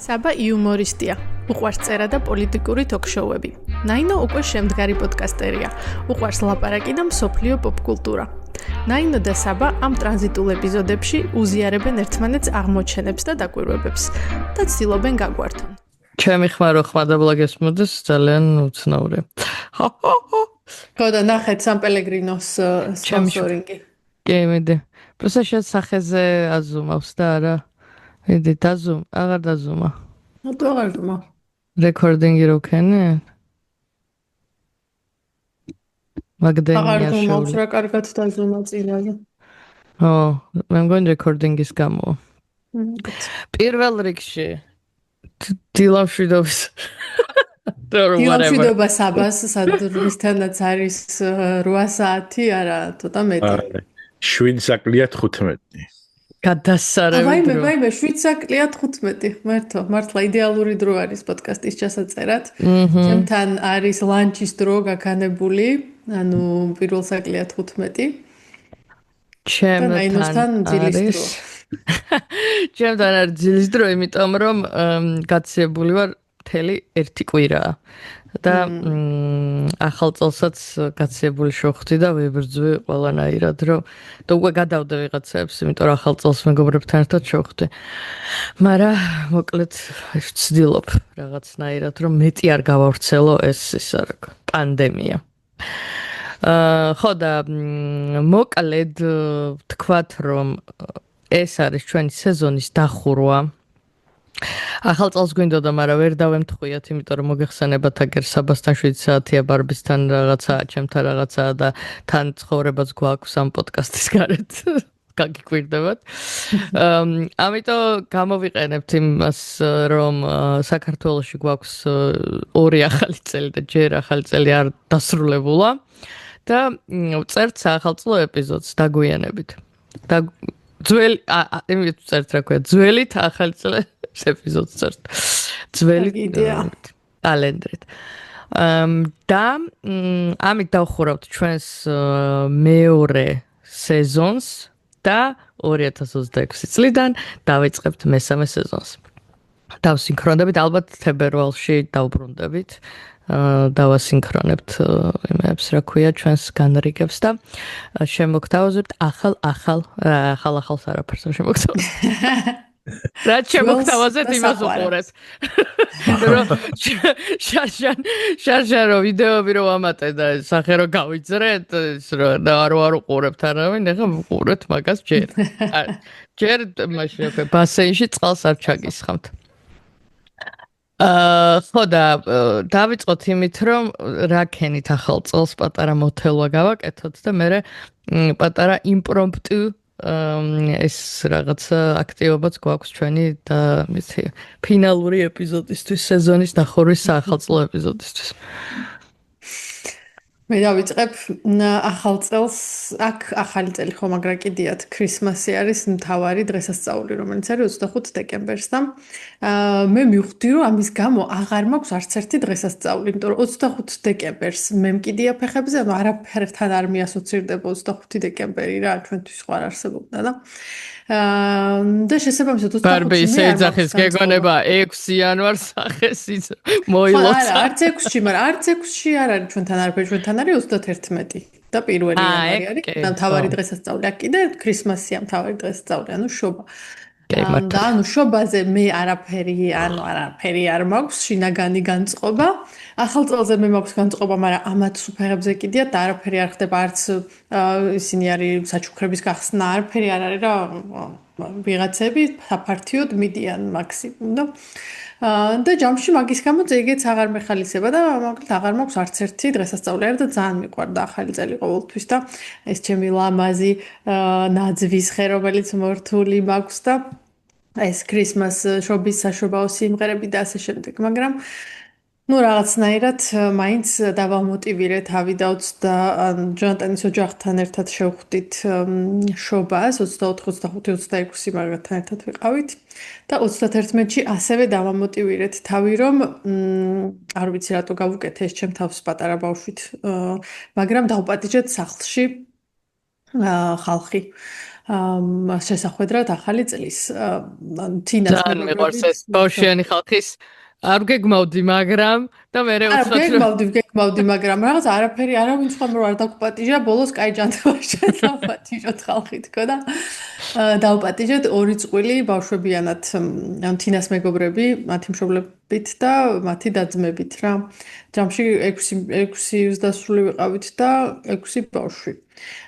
საბა იუმორისტია, უყვარს წერა და პოლიტიკური ток-შოუები. ნაინო უკვე შემდგარი პოდკასტერია, უყვარს ლაპარაკი და მსოფლიო პოპკულტურა. ნაინო და საბა ამ ტრანზიტულ ეპიზოდებში უზიარებენ ერთმანეთს აღმოჩენებს და დაკვირვებებს და ცდილობენ გაგვართონ. ჩემი ხმარო ხმადა გესმოდეს ძალიან უცნაური. ხო და ნახეთ სან პელეგრინოს სპონსორინგი. კი, მედი. პროსა შენ სახეზე აზუმავს და არა. მედი დაზუმ, აღარ დაზუმა. ნატო აღარ დუმა. რეკორდინგი რო ქენი? მაგდენია აღარ დუმავს რა კარგად დაზუმა წინაზე. მე მგონი რეკორდინგის გამო. პირველ რიგში დილამშვიდობის დილამშვიდობა საბას სადრისთანაც არის 8 საათი არა ცოტა მეტი 7 საკლია 15 გადასარევი დრო ვაიმე 7 საკლია 15 მართლა მართლა იდეალური დრო არის პოდკასტის ჩასაწერად ჩემთან არის ლანჩის დრო გაქანებული ანუ პირველ საკლია 15 ჩემთან არის ჩემთან არის ძილის დრო იმიტომ რომ გაცილებული ვარ მთელი 1 კვირა და ახალ წელსაც გაცილებული შევხვდი და ვიბრძვი ყველანაირად რომ და უკვე გადავდე ვიღაცებს იმიტომ რომ ახალ წელს მეგობრებთან ერთად შევხვდი მაგრამ მოკლედ ვცდილობ რაღაცნაირად რომ მეტი არ გავავრცელო ეს ისა რა პანდემია ხო და მოკლედ ვთქვათ რომ ეს არის ჩვენი სეზონის დახურვა ახალ წელს გვინდოდა, მაგრამ ვერ დავემთხვიათ, იმიტომ რომ მოგეხსენებათ აგერ საბასთან 7 საათია ბარბისთან რაღაცა, ჩემთან რაღაცა და თან ცხოვრებაც გვაქვს ამ პოდკასტის გარეთ. გაგიკვირდებათ. ამიტომ გამოვიყენებთ იმას, რომ საქართველოში გვაქვს 2 ახალი წელი და ჯერ ახალი წელი არ დასრულებულა და წერთ ახალწლო ეპიზოდს დაგვიანებით. და ძველი იმით წერთ რა ქვია, ძველით ახალი წელი ეპიზოდს წერთ. ძველი კალენდრით. და ამით დავხურავთ ჩვენს მეორე სეზონს და 2026 წლიდან დავიწყებთ მესამე სეზონს. დავსინქრონდებით ალბათ თებერვალში დავბრუნდებით. დავასინქრონებთ იმებს რა ქვია ჩვენს განრიგებს და შემოგთავაზებთ ახალს არაფერს შემოგთავაზებთ. რა შემოგთავაზეთ იმას უყურეთ. რომ შარშან რო ვიდეოები რო ვამატე და სახე რო გავიძრეთ და არ უყურებთ არავინ ეხლა უყურეთ მაგას ჯერ. ჯერ მაშინ ბასეინში წყალს არ ჩაგისხამთ. ხო და დავიწყოთ იმით რომ რა ქენით ახალ წელს პატარა მოთელვა გავაკეთოთ და მე პატარა იმპრომპტუ ეს რაღაც აქტივობაც გვაქვს ჩვენი და მითი ფინალური ეპიზოდისთვის სეზონის დახურვის ახალწლო ეპიზოდისთვის მე დავიწყებ ახალ წელს აქ ახალი წელი ხო მაგრამ კიდიათ ქრისმასი არის მთავარი დღესასწაული რომელიც არის 25 დეკემბერს და მე მივხვდი რომ ამის გამო აღარ მაქვს არც ერთი დღესასწაული იმიტომ რომ 25 დეკემბერს მე მკიდია ფეხებზე არაფერთან არ მიასოცირდება 25 დეკემბერი რა ჩვენთვის ხო არ არსებობდა და შესაბამისად 25 ბარბი ისე იძახის გეგონება 6 იანვარს სახეს მოილოცა არც 6-ში მაგრამ არც 6-ში არ არის ჩვენთან არაფერი ჩვენთან არის 31 და 1 იანვარი არის და მთავარი დღესასწაული აქ კიდე ქრისმასია მთავარი დღესასწაული ანუ შობა და ანუ შობაზე მე არაფერი არ მაქვს შინაგანი განწყობა ახალ წელზე მე მაქვს განწყობა მაგრამ ამათ ფეხებზე კიდია და არაფერი არ ხდება არც ისინი არის საჩუქრების გახსნა არაფერი არ არის რა ვიღაცები საფართიოდ მიდიან მაქსიმუმ და ჯამში მაგის გამო ზეგეც აღარ მეხალისება და მაგალითად აღარ მაქვს არც ერთი დღესასწაული არ და ძალიან მიყვარდა ახალი წელი ყოველთვის და ეს ჩემი ლამაზი ნაძვის ხე რომელიც მორთული მაქვს და ეს ქრისმას შობის საშობაო სიმღერები და ასე შემდეგ მაგრამ ну რაღაცნაირად მაინც დავამოტივირე თავი და ჯონატანის ოჯახთან ერთად შევხვდით შობას 24-25-26 მაგათთან ერთად ვიყავით და 31-ში ასევე დავამოტივირეთ თავი რომ არ ვიცი რატო გავუკეთე ეს ჩემ თავს პატარა ბავშვით მაგრამ დავპატიჟეთ სახლში ხალხი შესახვედრად ახალი წლის თინას მეგობრებს ბავშვიანი ხალხის არ გეგმავდი მაგრამ და მე გეგმავდი მაგრამ რაღაც არაფერი არავინ სხვა არ დაგუპატიჟა ბოლოს კაი ჯანმრთელობა შედავპატიჟოთ ხალხი თქო და დავპატიჟეთ ორი წყვილი ბავშვებიანად ამ თინას მეგობრები მათი მშობლებით და მათი დაძმებით რა ჯამში 6 დასრული ვიყავით და 6 ბავშვი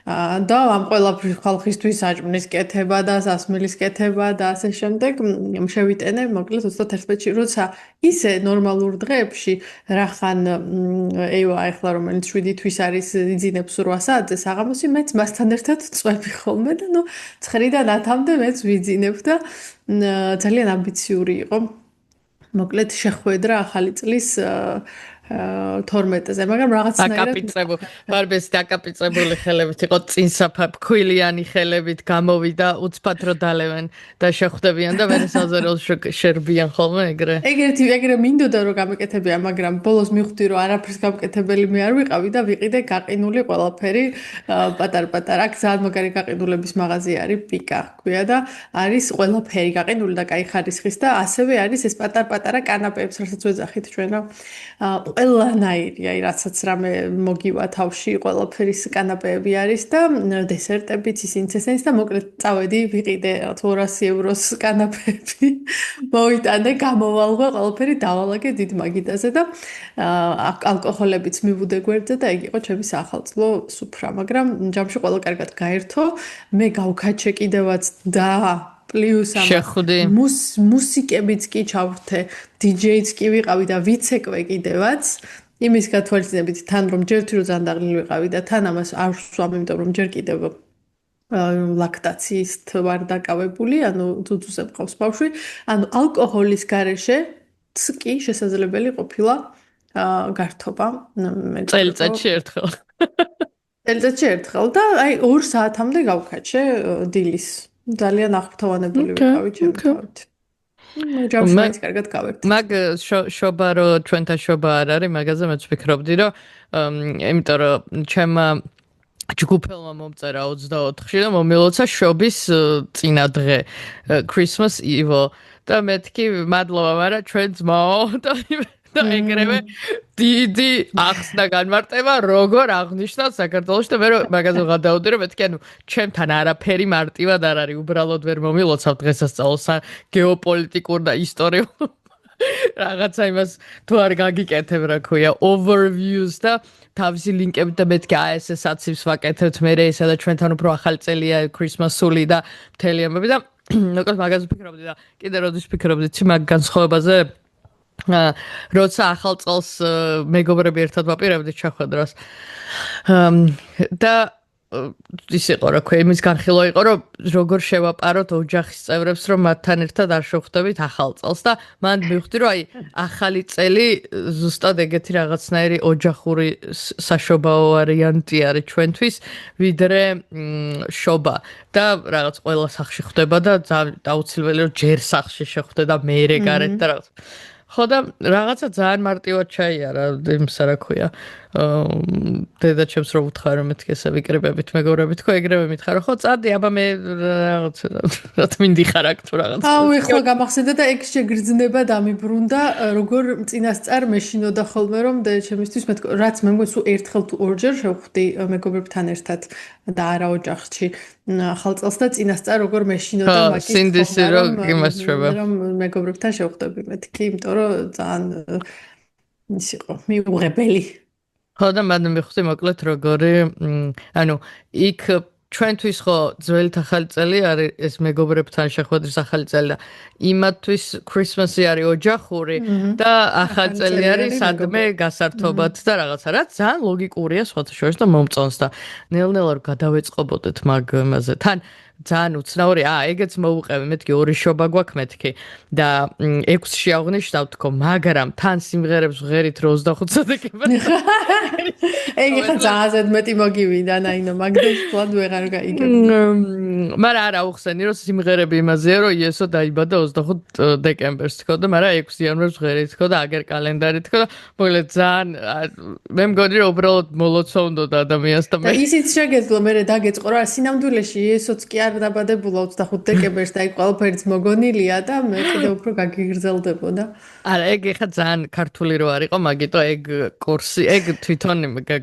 და ამ ყველაფრის ხალხისთვის საჭმლის კეთება და სასმელის კეთება და ასე შემდეგ შევიტენე მოკლედ 31-ში როცა ისე ნორმალურ დღეებში რახან ევა ახლა რომელიც 7 თვის არის იძინებს 8 საათზე საღამოსი მეც მასთან ერთად წვევი ხოლმე და ნუ 9-დან 10-მდე მეც ვიძინებ და ძალიან ამბიციური იყო მოკლედ შეხვედრა ახალი წლის 12-ზე, მაგრამ რაღაცნაირად ბარბეს დაკაპიწებული ხელებით იყო წინსაფა ფქვილიანი ხელებით გამოვიდა უცბად რო დალევენ და შეხვდებიან და მე საზეროს შერბიან ხოლმე ეგრე. ეგრე მინდოდა რომ გამეკეთებია, მაგრამ ბოლოს მივხვდი რომ არაფერს გამკეთებელი მე არ ვიყავი და ვიყიდე გაყინული ყველაფერი პატარ-პატარ. აქ ძალიან მაგარი გაყინულების მაღაზია არის პიკა ქვია და არის ყველაფერი გაყინული და კაი ხარისხის და ასევე არის ეს პატარ-პატარა კანაპეებს რასაც ვეძახით ჩვენ რა. ყველანაირი, აი რასაც რამე მოგივა თავში, ყველაფერის კანაპეები არის და დესერტებიც ისინი წესენს და მოკლედ წავედი, ვიყიდე 200 ევროს კანაპეები. მოვიტანე, გამოვალღე, ყველაფერი დავალაგე დიდ მაგიდაზე და ალკოჰოლებიც მივუდე გვერდზე და ეგ იყო ჩემი საახალწლო სუფრა, მაგრამ ჯამში ყველა კარგად გაერთო, მე გავქაჩე კიდევაც და პლუს მუსიკებიც კი ჩავრთე, DJ-ც კი ვიყავი და ვიცეკვე კიდევაც. იმის გათვალისწინებით თან რომ ჯერ თვირო ზანდაღლილი ვიყავი და თან ამას არ ვსვამ, იმიტომ რომ ჯერ კიდევ ლაქტაციის ვარ დაკავებული, ანუ ძუძუზე მყავს ბავშვი, ანუ ალკოჰოლის გარეშე კი შესაძლებელი ყოფილა გართობა. წელიწადში ერთხელ. წელიწადში ერთხელ და აი 2 საათამდე გავქაჩე დილის. ძალიან აღფრთოვანებული ვიყავი ჩემთვის. ჯამშიც კარგად გავერთ. მაგ შობა რო ჩვენთან შობა არ არის, მაგაზე მეც ვფიქრობდი, რომ იმიტომ რომ ჩემმა ჯგუფელმა მომწერა 24-ში და მომილოცა შობის წინა დღე, Christmas Eve და მეთქი მადლობა, მაგრამ ჩვენ ძმაო და ეგრევე დიდი ახსნა განმარტება როგორ აღნიშნავს საქართველოში და მე მაგაზე გადავდი რომ მეთქი ანუ ჩემთან არაფერი მარტივად არ არის უბრალოდ ვერ მომილოცავ დღესასწაულს გეოპოლიტიკურ და ისტორიულ რაღაცა იმას თუ არ გაგიკეთებ რა ქვია overviews და თავისი ლინკები და მეთქი აი ესე საცივს ვაკეთებთ მე ესა და ჩვენთან უფრო ახალი წელია ქრისმასული და მთელი ამბები და მოკლედ მაგაზე ვფიქრობდი და კიდე როდის ვფიქრობდი მაგ განსხვავებაზე როცა ახალ წელს მეგობრები ერთად ვაპირებდით შეხვედრას და ის იყო რა ქვია იმის განხილვა იყო რომ როგორ შევაპაროთ ოჯახის წევრებს რომ მათთან ერთად არ შევხვდებით ახალ წელს და მან მივხვდი რომ აი ახალი წელი ზუსტად ეგეთი რაღაცნაირი ოჯახური საშობაო ვარიანტი არის ჩვენთვის ვიდრე შობა და რაღაც ყველა სახში ხვდება და აუცილებელი რომ ჯერ სახში შეხვდე და მეერე გარეთ და რაღაც ხო და რაღაცა ძალიან მარტივად ჩაიარა იმსა რა ქვია დედაჩემს რო ვუთხარ რომ მეთქი ესე ვიკრიბებით მეგობრებით ხო ეგრევე მითხარო ხო წადი აბა მე რაღაც რა მინდი ხარ აქ თუ რაღაც აუ ეხლა გამახსენდა და ეგ შეგრძნება დამიბრუნდა როგორ წინასწარ მეშინოდა ხოლმე რომ დედაჩემისთვის მეთქი რაც მე მგონი სულ ერთხელ თუ ორჯერ შევხვდი მეგობრებთან ერთად და არა ოჯახში ახალ წელს და წინასწარ როგორ მეშინოდა მაგის სინდისი რომ იმასწრება რომ მეგობრებთან შევხვდები მეთქი იმიტომ რომ ძალიან ის იყო მიუღებელი ხო და მანდ მივხვდი მოკლედ როგორი ანუ იქ ჩვენთვის ხო ძველი ახალი წელი არის ეს მეგობრებთან შეხვედრის ახალი წელი და იმათთვის ქრისმასი არის ოჯახური და ახალი წელი არის სადმე გასართობად და რაღაცა რაც ძალიან ლოგიკურია სხვათა შორის და მომწონს და ნელ-ნელა რომ გადავეწყობოდეთ მაგ იმაზე თან ძალიან უცნაური ეგეც მოუყევი მეთქი ორი შობა გვაქვს მეთქი და 6-ში აღნიშნავ თქო მაგრამ თან სიმღერებს ვღერით 25 წუთიკება ეგ ხა ძალიან მეტი მოგივიდა ნაინო მაგდას ფლად ვეღარ გაიგებ მაგრამ არა უხსენი რომ სიმღერები იმაზეა რომ იესო დაიბადა 25 დეკემბერს თქო და მაგრამ 6 იანვარს ვღერით თქო და აგერ კალენდარი თქო და მოკლედ ძალიან მე მგონი რომ უბრალოდ მოლოცვა უნდა ადამიანს და ისიც შეგეძლო მე დაგეწყო რა სინამდვილეში იესოც კი არ დაბადებულა 25 დეკემბერს და იქ ყველაფერიც მოგონილია და მე კიდევ უფრო გაგიგრძელდებოდა. არა, ეგ ეხა ძალიან ქართული რო არისო, მაგიტო ეგ კურსი, ეგ თვითონ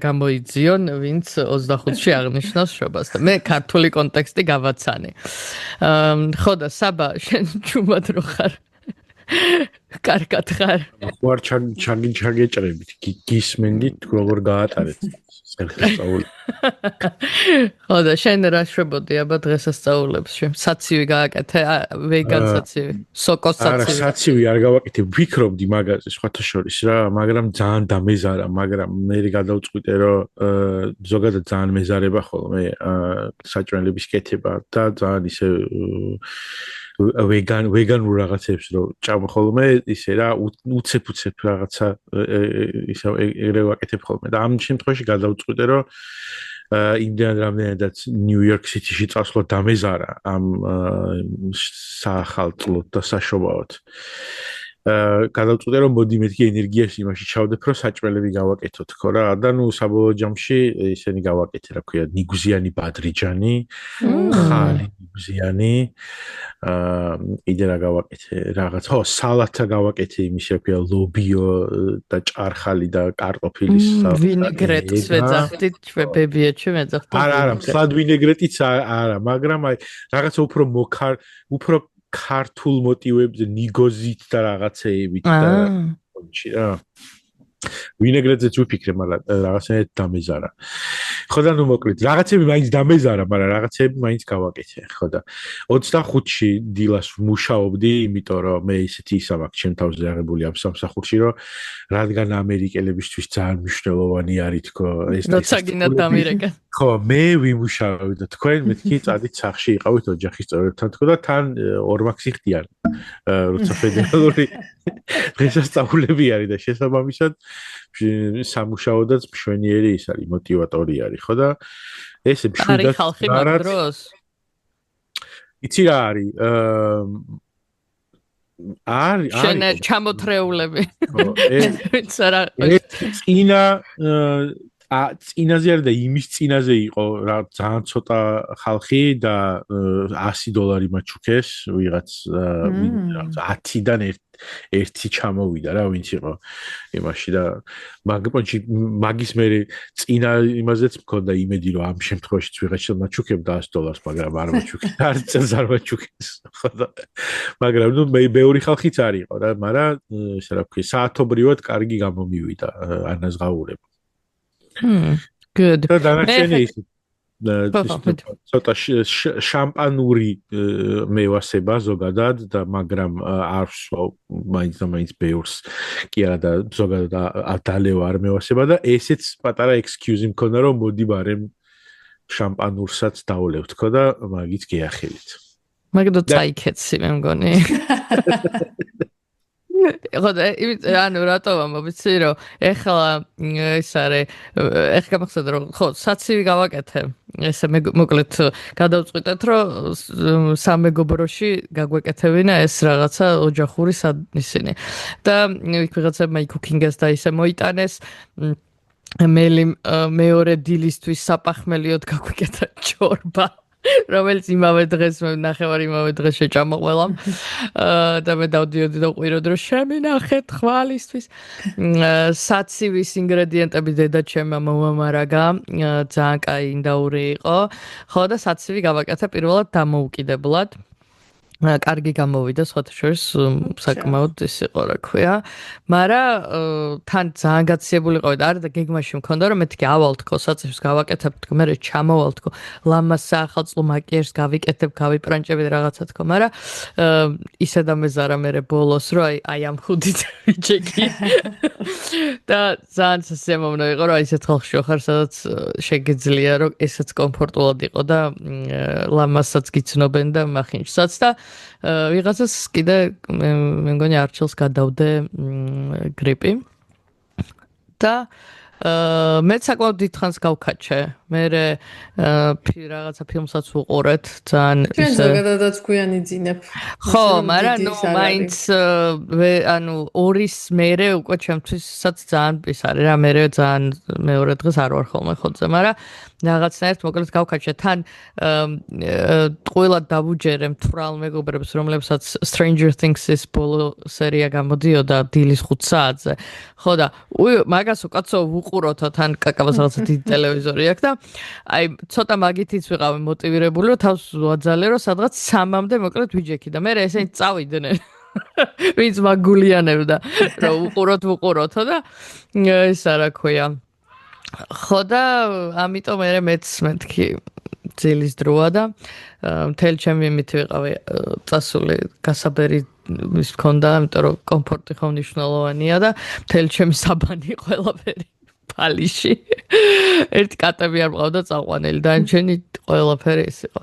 გამოიძიონ, ვინც 25-ში აღნიშნავს შობას და მე ქართული კონტექსტი გავაცანი. ხო და საბა, შენ ჩუმად რო ხარ. კარგად ხარ. ხوار ჩაგეჭრებით, გისმენდით როგორ გაატარეთ დღესასწაული. ხო და შენ რა შვებოდი აბა დღესასწაულებს? საცივი გააკეთე, ვეგან საცივი, სოკოს არა, საცივი. საცივი არ გავაკეთე, ვფიქრობდი მაგაზე სხვათა შორის რა, მაგრამ ძალიან დამეზარა, მაგრამ მე გადავწყვიტე რომ ზოგადად ძალიან მეზარება ხოლმე საჭმელების კეთება და ძალიან ისე ვეგანურ რაღაცებს რო ჭამ ხოლმე ისე რა უცებ რაღაცა ისე ეგრე ვაკეთებ ხოლმე და ამ შემთხვევაში გადავწყვიტე რომ იმდენ რამდენადაც ნიუ-იორკ სიტიში წასვლა დამეზარა ამ საახალწლოდ და საშობაოდ გადავწყვიტე რომ მოდი მეთქი ენერგიას იმაში ჩავდებ რომ საჭმელები გავაკეთოთ ხო რა და ნუ საბოლოო ჯამში ისენი გავაკეთე რა ქვია ნიგუზიანი ბადრიჯანი ხალი ნიგუზიანი კიდე რა გავაკეთე რაღაც ხო სალათა გავაკეთე იმის რა ქვია ლობიო და ჭარხალი და კარტოფილის ვინეგრეტს ვეძახდით ჩვენებია ჩვენეძახდით არა მსლად ვინეგრეტიც არა მაგრამ აი რაღაცა უფრო ქართულ მოტივებზე ნიგოზით და რაღაცეებით და კონჩი რა ვინეგრეტზეც ვიფიქრე მაგრამ რაღაცა დამეზარა ხო და ნუ მოკლედ რაღაცები მაინც დამეზარა მაგრამ რაღაცები მაინც გავაკეთე ხო და 25-ში დილას ვმუშაობდი იმიტომ რომ მე ისეთი ისა მაქვს ჩემ თავზე აღებული ამ სამსახურში რომ რადგან ამერიკელებისთვის ძალიან მნიშვნელოვანი არის თქო ეს როცა გინდათ ამერიკა ხო მე ვიმუშავე და თქვენ მეთქი წადით სახში იყავით ოჯახის წევრებთან თქო და თან ორმაქსი ხდიან როცა ფედერალური დღესასწაულები არის და შესაბამისად სამუშაოდაც მშვენიერი ის არის მოტივატორი არის ხო და ესე მშვიდად არის ხალხი მაგ დროს იცი რა არის შენ ჩამოთრეულები წინაზე არის და იმის წინაზე იყო რა ძალიან ცოტა ხალხი და $100 მაჩუქეს ვიღაც 10-დან ერთი ჩამოვიდა რა ვინც იყო იმაში და მაგის მე წინა იმაზეც მქონდა იმედი რომ ამ შემთხვევაშიც ვიღაცა მაჩუქებდა $100 მაგრამ არ მაჩუქეს არ წელს არ მაჩუქეს ხო და მაგრამ ნუ მე ბევრი ხალხიც არ იყო რა მაგრამ ესე რა ვქი საათობრივად კარგი გამომივიდა ანაზღაურება good და დანარჩენი ის ცოტა შამპანური მევასება ზოგადად და მაგრამ არ ვსვავ მაინც ბევრს კი არა და ზოგადად დალევა არ მევასება და ესეც პატარა ექსკიუზი მქონდა რომ მოდი ბარემ შამპანურსაც დავოლევ თქო და მაგიც გეახილით მაგდო წაიქეცი მე მგონი ხო და ანუ რატომა მოვიცი რომ ეხლა ის არის ეხლა გამახსენდა რომ ხო საცივი გავაკეთე ესე მოკლედ გადავწყვიტეთ რომ სამეგობროში გაგვეკეთებინა ეს რაღაცა ოჯახური ისინი და ვიღაცებმა იქუქინგას და ისე მოიტანეს მელი მეორე დილისთვის საფახმელიოდ გაგვეკეთა ჩორბა რომელიც იმავე დღეს მე ნახევარი იმავე დღეს შეჭამა ყველამ და მე დავდიოდი და ყვიროდი რომ შემინახეთ ხვალისთვის საცივის ინგრედიენტები დედაჩემმა მომამარაგა ძალიან კაი ინდაური იყო ხო და საცივი გავაკეთე პირველად დამოუკიდებლად კარგი გამოვიდა სხვათა შორის საკმაოდ ის იყო რა ქვია მაგრამ თან ძალიან გაციებული ყავი და არა და გეგმაში მქონდა რომ მეთქი ავალ თქო საცივს გავაკეთებ თქო მე ჩამოვალ თქო ლამას საახალწლო მაკიერს გავიკეთებ გავიპრანჭები რაღაცა თქო მაგრამ ისე დამეზარა მე ბოლოს რომ აი ამ ხუდით ვიჭეკი და ძალიან სასიამოვნო იყო რომ ისეთ ხალხში ხარ სადაც შეგეძლია რომ ესეც კომფორტულად იყო და ლამასაც გიცნობენ და მახინჯსაც და ვიღაცას კიდე მე მგონი არჩილს გადავდე გრიპი და მე საკმაოდ დიდხანს გავქაჩე მერე რაღაცა ფილმსაც ვუყურეთ ძალიან ჩვენ ზოგადადაც გვიანი ძინებ ხო მაგრამ ნუ მაინც ანუ ორის მერე უკვე ჩემთვისაც ძალიან ის არის რა მერე ძალიან მეორე დღეს არ ვარ ხოლმე ხოთზე მაგრამ რაღაცნაირად მოკლედ გავქაჩე თან ტყუილად დავუჯერე მთვრალ მეგობრებს რომლებსაც Stranger Things-ის ბოლო სერია გამოდიოდა დილის 5 საათზე ხო და მაგას უკაცო ვუყუროთო თან კაკაბას რაღაცა დიდი ტელევიზორი აქვს და აი ცოტა მაგითიც ვიყავი მოტივირებული რომ თავს ვაძალე რომ სადღაც 3-მდე მოკლედ ვიჯექი და მე ესენი წავიდნენ ვინც მაგულიანებდა რომ ვუყუროთო და ისა რა ქვია ხო და ამიტომ მეც მეთქი ძილის დროა და მთელი ჩემი იმით ვიყავი წასული გასაბერი ის მქონდა იმიტომ რომ კომფორტი ხო მნიშვნელოვანია და მთელი ჩემი საბანი ყველაფერი ფალიში ერთი კატები არ მყავდა წაყვანელი და ჩემი ყველაფერი ის იყო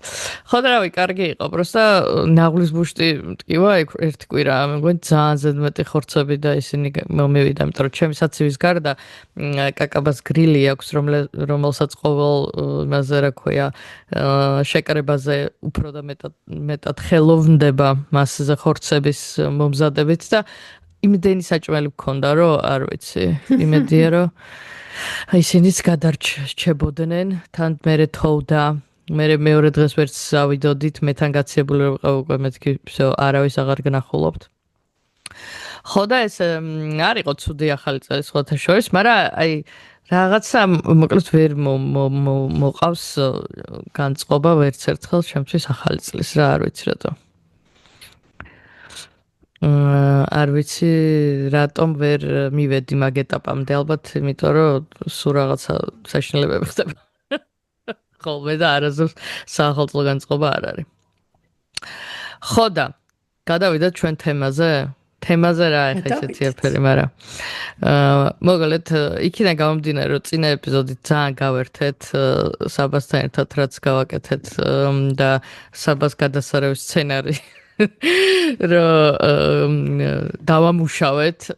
ხო და რავი კარგი იყო просто ნაღლის ბუშტი მტკივა ერთი კვირა მე მგონი ძალიან ზედმეტი ხორცები და ისინი მომივიდა იმიტომ რომ ჩემი საცივის გარდა კაკაბას გრილი აქვს რომელსაც ყოველ იმაზე რა ქვია შეკრებაზე უფრო და მეტად ხელოვნდება მასზე ხორცების მომზადებით და იმდენი საჭმელი მქონდა რომ არ ვიცი იმედია რომ ისინიც გადარჩებოდნენ თან მერე თოვდა მერე მეორე დღეს ვერც ავიდოდით მეთან გაცილებული რომ ვიყავ უკვე მეთქი всё არავის აღარ გნახულობთ ხო და ეს არ იყო ცუდი ახალი წელი სხვათა შორის მაგრამ აი რაღაცა მოკლედ ვერ მოყავს განწყობა ვერც ერთხელ ჩემთვის ახალი წლის რა არ ვიცი რატო არ ვიცი რატომ ვერ მივედი მაგ ეტაპამდე ალბათ იმიტომ რომ სულ რაღაცა საშინელებები ხდება ხოლმე და არასდროს საახალწლო განწყობა არ არის ხო და გადავიდეთ ჩვენ თემაზე რა ეხა ესეთი აფერი მაგრამ მოგალეთ იქიდან გამომდინარე რომ წინა ეპიზოდით ძალიან გავერთეთ საბასთან ერთად რაც გავაკეთეთ და საბას გადასარევი სცენარი რომ დავამუშავეთ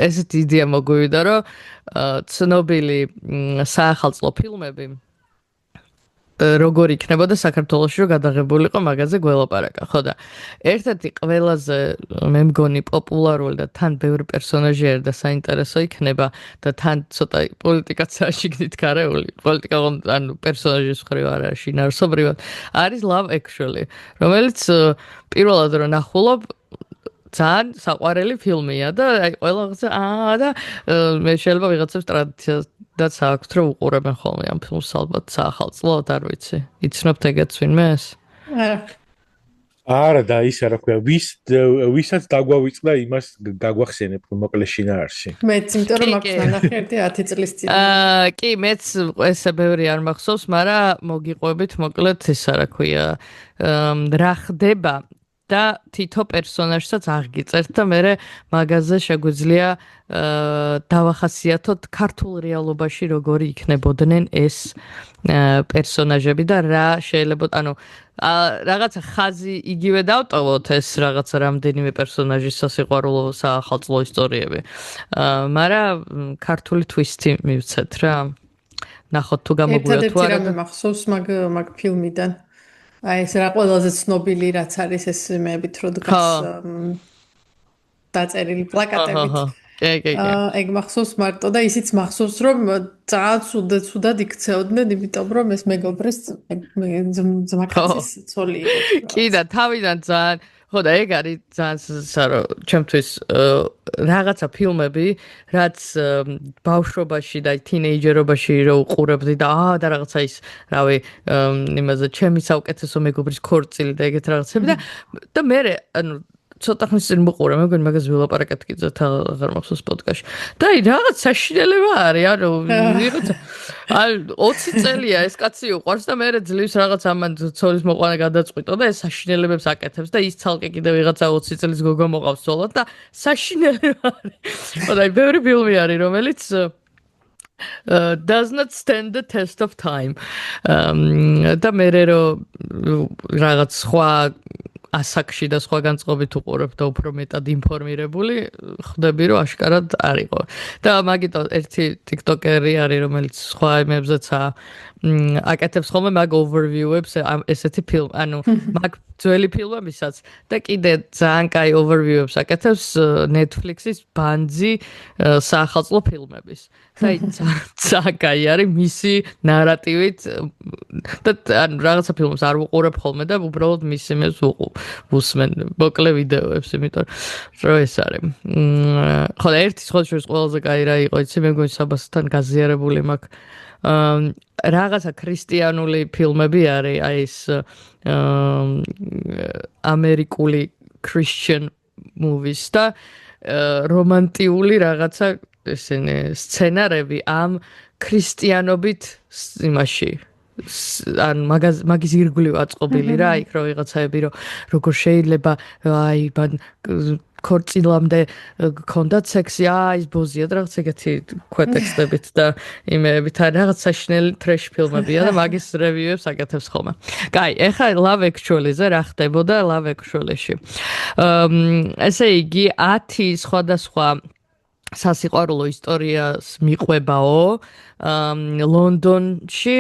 ესეთი იდეა მოგვივიდა რომ ცნობილი საახალწლო ფილმები როგორ იქნებოდა საქართველოში რომ გადაღებულიყო მაგაზე გველაპარაკა ხო და ერთ-ერთი ყველაზე მე მგონი პოპულარული და თან ბევრი პერსონაჟი არის და საინტერესო იქნება და თან ცოტა პოლიტიკაც აშიგნით გარეული პოლიტიკა ანუ პერსონაჟის მხრივ არ არის შინაარსობრივად არის Love Actually რომელიც პირველად რომ ნახულობ ძალიან საყვარელი ფილმია და აი ყველაფერზე და მე შეიძლება ვიღაცებს ტრადიციადაც აქვს რომ უყურებენ ხოლმე ამ ფილმს ალბათ საახალწლოდ არ ვიცი იცნობთ ეგეც ვინმე ეს არა და ის რა ქვია ვისაც დაგვავიწყდა იმას გაგვახსენებ მოკლე შინაარსი მეც იმიტომ რომ მაქვს ნახე ერთი 10 წლის წინ კი მეც ესე ბევრი არ მახსოვს მაგრამ მოგიყვებით მოკლედ ისა რა ქვია რა ხდება და თითო პერსონაჟსაც აღგიწერთ და მე მაგაზე შეგვიძლია დავახასიათოთ ქართულ რეალობაში როგორი იქნებოდნენ ეს პერსონაჟები და რა შეიძლება ანუ რაღაცა ხაზი იგივე დავტოვოთ ეს რაღაცა რამდენიმე პერსონაჟის სასიყვარულო საახალწლო ისტორიები მაგრამ ქართული twist-ი მივცეთ რა ნახოთ თუ გამოგვიოთ თუ არა ერთადერთი რამე მახსოვს მაგ ფილმიდან აი ეს რა ყველაზე ცნობილი რაც არის ეს მეებით რო დგას დაწერილი პლაკატებით ეგ მახსოვს მარტო და ისიც მახსოვს რომ ძალიან ცუდად იქცეოდნენ იმიტომ რომ ეს მეგობრეს ძმაკაცის ცოლი იყო კი და თავიდან ძალიან ხო და ეგ არის ძალიან ჩემთვის რაღაცა ფილმები რაც ბავშვობაში და თინეიჯერობაში რო უყურებდი და და რაღაცა ის რავი იმაზე ჩემი საუკეთესო მეგობრის ქორწილი და ეგეთ რაღაცები და მე ანუ ცოტა ხნის წინ მოყურე მე მგონი მაგას ვილაპარაკეთ კიდევ აღარ მახსოვს პოდკასტში და აი რაღაც საშინელება არის ანუ ვიღაცა აი 20 წელია ეს კაცი უყვარს და მე ძლივს რაღაც ამან ცოლის მოყვანა გადაწყვიტო და ეს საშინელებებს აკეთებს და ის ცალკე კიდევ ვიღაცა 20 წლის გოგო მოყავს ცოლად და საშინელება არის და აი ბევრი ფილმი არის რომელიც does not stand the test of time და მე რო რაღაც სხვა ასაკში და სხვა განწყობით უყურებ და უფრო მეტად ინფორმირებული ხდები რომ აშკარად არ იყო და მაგიტო ერთი TikToker-ი არის რომელიც სხვა იმებზეც აკეთებს ხოლმე მაგ overview-ებს ესეთი ფილმ ანუ მაგ ძველი ფილმებისაც და კიდე ძალიან კაი overview-ებს აკეთებს Netflix-ის ბანძი საახალწლო ფილმების და ძალიან კაი არის მისი ნარატივით და ანუ რაღაცა ფილმებს არ ვუყურებ ხოლმე და უბრალოდ მის იმებს ვუსმენ მოკლე ვიდეოებს იმიტომ რომ ეს არის ხო და ერთი სხვადასხვა ყველაზე კაი რა იყო იცი მე მგონი საბასთან გაზიარებული მაქვს რაღაცა ქრისტიანული ფილმები არის აი ეს ამერიკული Christian movies და რომანტიული რაღაცა ესენი სცენარები ამ ქრისტიანობით იმაში ან მაგის ირგვლივ აწყობილი რა იქ რო ვიღაცაები რო როგორ შეიძლება აი ქორწილამდე გქონდათ სექსი ის ბოზია და რაღაც ეგეთი ქვეტექსტებით და იმეებით რაღაც საშინელი ტრეშ ფილმებია და მაგის რევიუებს აკეთებს ხოლმე. კაი, ეხლა Love Actually-ზე რა ხდებოდა Love Actually-ში. ესე იგი 10 სხვადასხვა სასიყვარულო ისტორიას მიყვებაო ლონდონში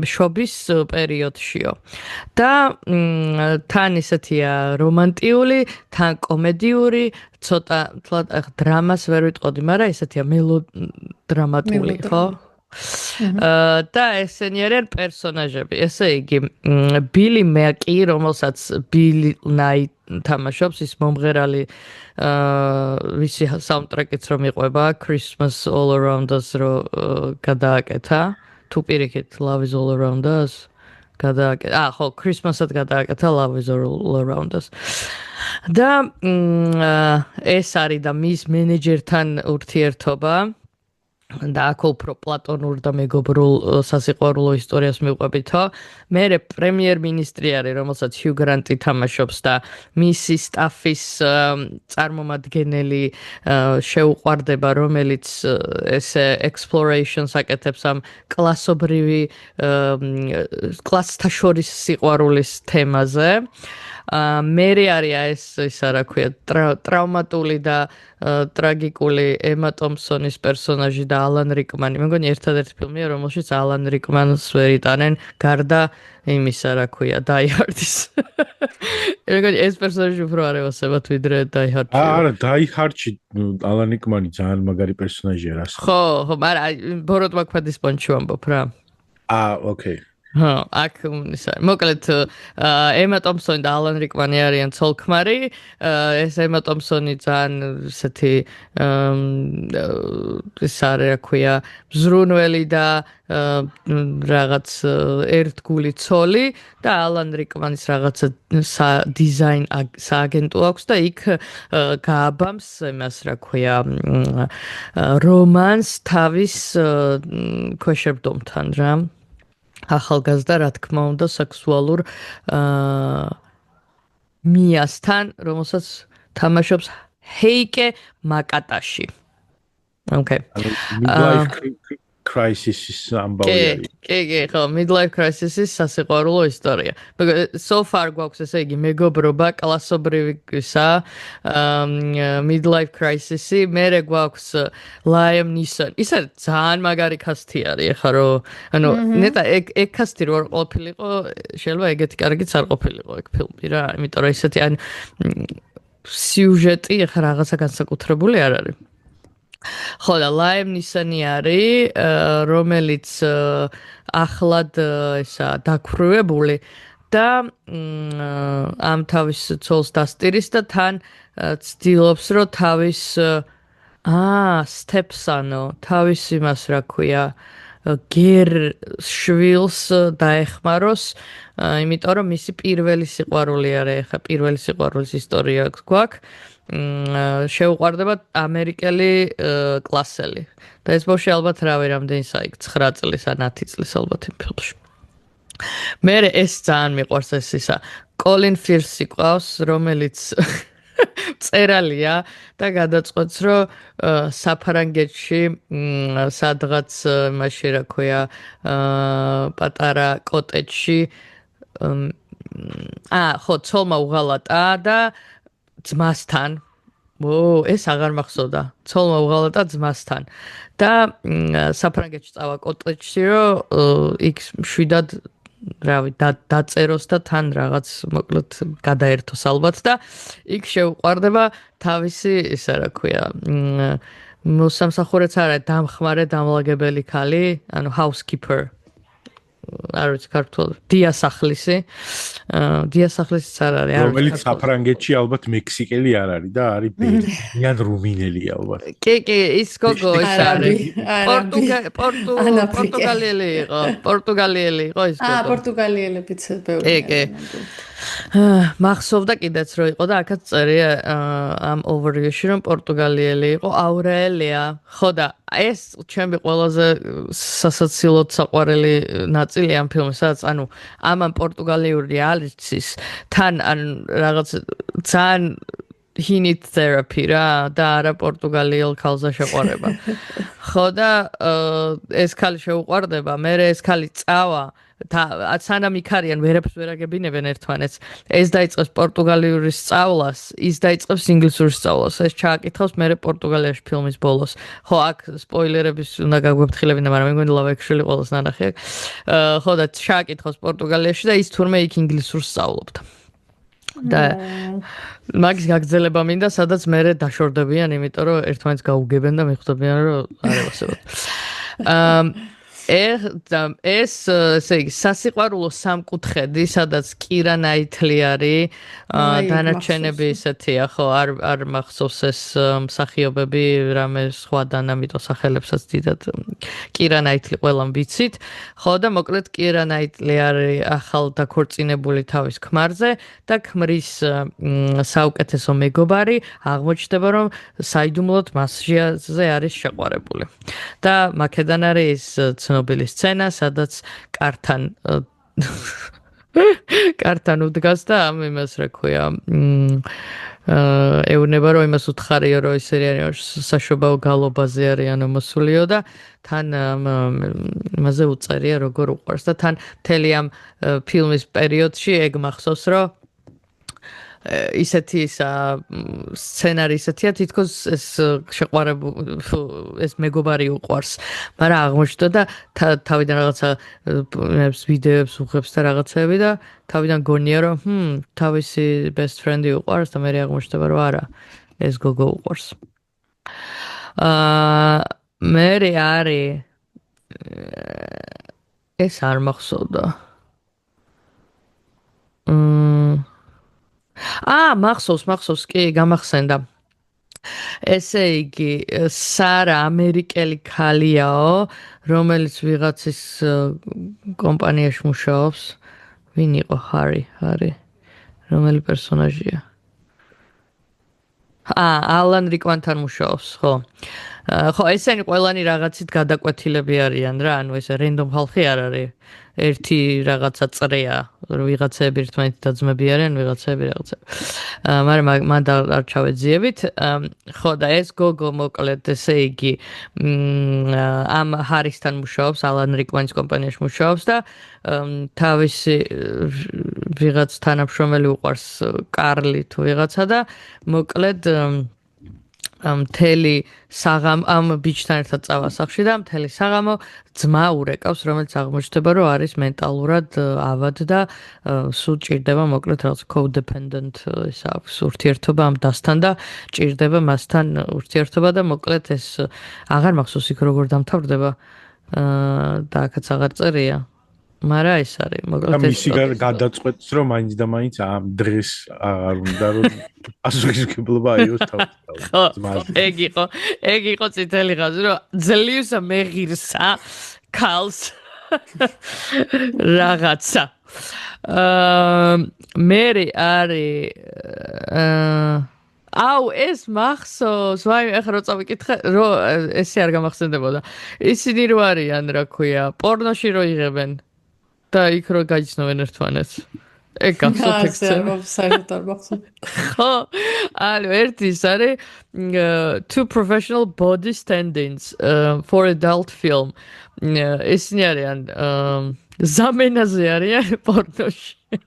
შობის პერიოდშიო და თან ისეთია რომანტიული, თან კომედიური, ცოტა დრამას ვერ ვიტყოდი, მაგრამ ისეთია მელოდრამატული, ხო? და ესენი არიან პერსონაჟები. ესე იგი, ბილი მეკი, რომელსაც ბილი ნაი თამაშობს, ის მომღერალი ვისი საუნდტრეკიც რომ იყვება, Christmas All Around Us რო გადააკეთა, თუ პირიქით Love is All Around Us გადააკეთა. ხო, Christmas-ად გადააკეთა Love is All Around Us. და ეს არის და მის მენეჯერთან ურთიერთობა და აქ უფრო პლატონურ და მეგობრულ სასიყვარულო ისტორიას მივყვებითო. მერე პრემიერ-მინისტრი არის, რომელსაც Hugh Grant-ი თამაშობს და მისი სტაფის წარმომადგენელი შეუყვარდება, რომელიც ესე explorations აკეთებს ამ კლასობრივი კლასთა შორის სიყვარულის თემაზე. მერე არის ეს რა ქვია ტრავმატული და ტრაგიკული ემა ტომპსონის პერსონაჟი და ალან რიკმანი. მე მგონი ერთადერთი ფილმია, რომელშიც ალან რიკმანს ვერ იტანენ გარდა იმისა, რა ქვია, Die Hard-ის. მე მგონი ეს პერსონაჟი უფრო არ ევასებათ ვიდრე Die Hard-ში. არა, Die Hard-ში ალან რიკმანი ძალიან მაგარი პერსონაჟია რა. ხო, მაგრამ ბოროტ მაქვადის პონჩი ვამბობ რა. ოკეი. აქ მოკლედ ემა ტომპსონი და ალან რიკმანი არიან ცოლ-ქმარი. ეს ემა ტომპსონი ძალიან ესეთი ეს არის რა ქვია მზრუნველი და რაღაც ერთგული ცოლი და ალან რიკმანის რაღაცა დიზაინ სააგენტო აქვს და იქ გააბამს იმას რა ქვია რომანს თავის ქვეშევრდომთან რა. ახალგაზრდა რა თქმა უნდა სექსუალურ მიასთან, რომელსაც თამაშობს ჰეიკე მაკატაში. Okay. Midlife crisis-ის ამბავი არის. კი, ხო, midlife crisis-ის სასიყვარულო ისტორია. So far გვაქვს ესე იგი მეგობრობა კლასობრივისა midlife crisis-ი, მერე გვაქვს Liam Neeson. ის არის ძალიან მაგარი კასტი არის, ეხლა რომ ანუ ნეტა ეგ კასტი რო ყოფილიყო, შეიძლება ეგეთი კარგიც არ ყოფილიყო ეგ ფილმი რა, იმიტომ რომ ისეთი ან სიუჟეტი ეხლა რაღაცა განსაკუთრებული არ არის. ხო და Liam Neeson-ი არის, რომელიც ახლად ესა დაქვრივებული და ამ თავის ცოლს დასტირის და თან ცდილობს რომ თავის stepson-ო თავის იმას რა ქვია გერ შვილს დაეხმაროს, იმიტომ რომ მისი პირველი სიყვარული არის, ხა პირველი სიყვარულის ისტორია გვაქვს. შეუყვარდება ამერიკელი კლასელი. და ეს ბავშვი ალბათ რავი რამდენი საიქ 9 წლის ან 10 წლის ალბათ იმ ფილმში. მერე ეს ძალიან მიყვარს ეს ისა. Colin Firth ყავს, რომელიც წერალია და გადაწყვეტს, რომ საფრანგეთში სადღაც მაშინ რა ქვია პატარა კოტეჯში ხო, ცოლმა უღალატა და ძმასთან. ეს აღარ მახსოვდა. ცოლმა უღალატა ძმასთან. და საფრანგეთში წავა კოტლეჯში, რომ იქ შვიდად რავი დაწეროს და თან რაღაც მოკლედ გადაერთოს ალბათ და იქ შეუყვარდება თავისი ისა რა ქვია მოსამსახურეც არა დამხმარე დამლაგებელი ქალი ანუ housekeeper არ ვიცი ქართულად დიასახლისი დიასახლისიც არ არის რომელიც საფრანგეთში ალბათ მექსიკელი არ არის და არის ბერძნიან რუმინელი ალბათ კი ის გოგო ის არის პორტუგალიელი იყო ის გოგო პორტუგალიელებიც ბევრი მახსოვდა კიდეც რომ იყო და აქაც წერია ამ overview-ში რომ პორტუგალიელი იყო აურელია ხო და ეს ჩემი ყველაზე სასაცილოდ საყვარელი ნაწილი ამ ფილმისაა ანუ ამან პორტუგალიური ალიცის თან ან რაღაც ძალიან he needs therapy რა და არა პორტუგალიელ ქალზე შეყვარება ხო და ეს ქალი შეუყვარდება მე ეს ქალი წავა სანამ იქ არიან ვერაფერს ვერ აგებინებენ ერთმანეთს ეს დაიწყებს პორტუგალიური სწავლას ის დაიწყებს ინგლისური სწავლას ეს ჩააკითხავს მე პორტუგალიაში ფილმის ბოლოს ხო აქ სპოილერების უნდა გაგვეფრთხილებინა მაგრამ მე მგონი Love Actually ყველას ნანახი ხო და ჩააკითხავს პორტუგალიაში და ის თურმე იქ ინგლისურს სწავლობდა და მაგის გაგრძელება მინდა სადაც მე დაშორდებიან იმიტომ რომ ერთმანეთს გაუგებენ და მიხვდებიან რომ არ ევასებოთ ეს ესე იგი სასიყვარულო სამკუთხედი სადაც კირა ნაითლი არის დანარჩენები ისეთია ხო არ მახსოვს ეს მსახიობები რამე სხვა დანამიტო სახელებსაც დიდად კირა ნაითლი ყველამ ვიცით ხო და მოკლედ კირა ნაითლი არის ახალ დაქორწინებული თავის ქმარზე და ქმრის საუკეთესო მეგობარი აღმოჩნდება რომ საიდუმლოდ მასზე არის შეყვარებული და მაკედან არის ცნობილი სცენა, სადაც კართან უდგას და ამ იმას რა ქვია ეუბნება რომ იმას უთხარიო რომ ის საშობაო გალობაზე არიანო მოსულიო და თან იმაზე უწერია როგორ უყვარს და თან მთელი ამ ფილმის პერიოდში ეგ მახსოვს რომ ისეთი სცენარი ისეთია თითქოს ეს შეყვარებული ეს მეგობარი უყვარს მაგრამ აღმოჩნდა და თავიდან რაღაცა ვიდეოებს უღებს და რაღაცები და თავიდან გონია რომ თავისი best friend-ი უყვარს და მე აღმოჩნდება რომ არა ეს გოგო უყვარს მე არის ეს არ მახსოვდა მახსოვს კი გამახსენდა ესე იგი სარა ამერიკელი ქალიაო რომელიც ვიღაცის კომპანიაში მუშაობს ვინ იყო ჰარი რომელი პერსონაჟია ალან რიკვანთან მუშაობს ხო ესენი ყველანი რაღაცით გადაკვეთილები არიან რა ანუ ეს რენდომ ხალხი არ არის ერთი რაღაცა წრეა ვიღაცები ერთმანეთს დაძმებიან ვიღაცები რაღაცა მაგრამ მან არ ჩავეძიებით ხო და ეს გოგო მოკლედ ესე იგი ამ ჰარისთან მუშაობს ალან რიკვანის კომპანიაში მუშაობს და თავისი ვიღაც თანამშრომელი უყვარს კარლი თუ ვიღაცა და მოკლედ მთელი საღამო ამ ბიჭთან ერთად წავა სახლში და მთელი საღამო ძმა ურეკავს რომელიც აღმოჩნდება რომ არის მენტალურად ავად და სულ ჭირდება მოკლედ რაღაც codependent ის აქვს ურთიერთობა ამ დასთან და ჭირდება მასთან ურთიერთობა და მოკლედ ეს აღარ მახსოვს იქ როგორ დამთავრდება და აქაც აღარ წერია მაგრამ ეს არის მოკლედ ეს მისი გადაწყვეტს რომ მაინც და მაინც ამ დღეს არ უნდა რომ ასოქისგებლობა აიოს თავი ეგ იყო წითელი ხაზი რომ ძლივს მეღირსა ქალს რაღაცა მე არის ეს მახსოვს ვაი ეხლა რო წავიკითხე რომ ესე არ გამახსენდებოდა ისინი რო არიან რა ქვია პორნოში რო იღებენ და იქ რო გაიცნობენ ერთმანეთს ეგ გასათექსტი ხო ანუ ერთი ის არის two professional body stand-ins for adult film ისინი არიან ზამენაზე არიან პორნოში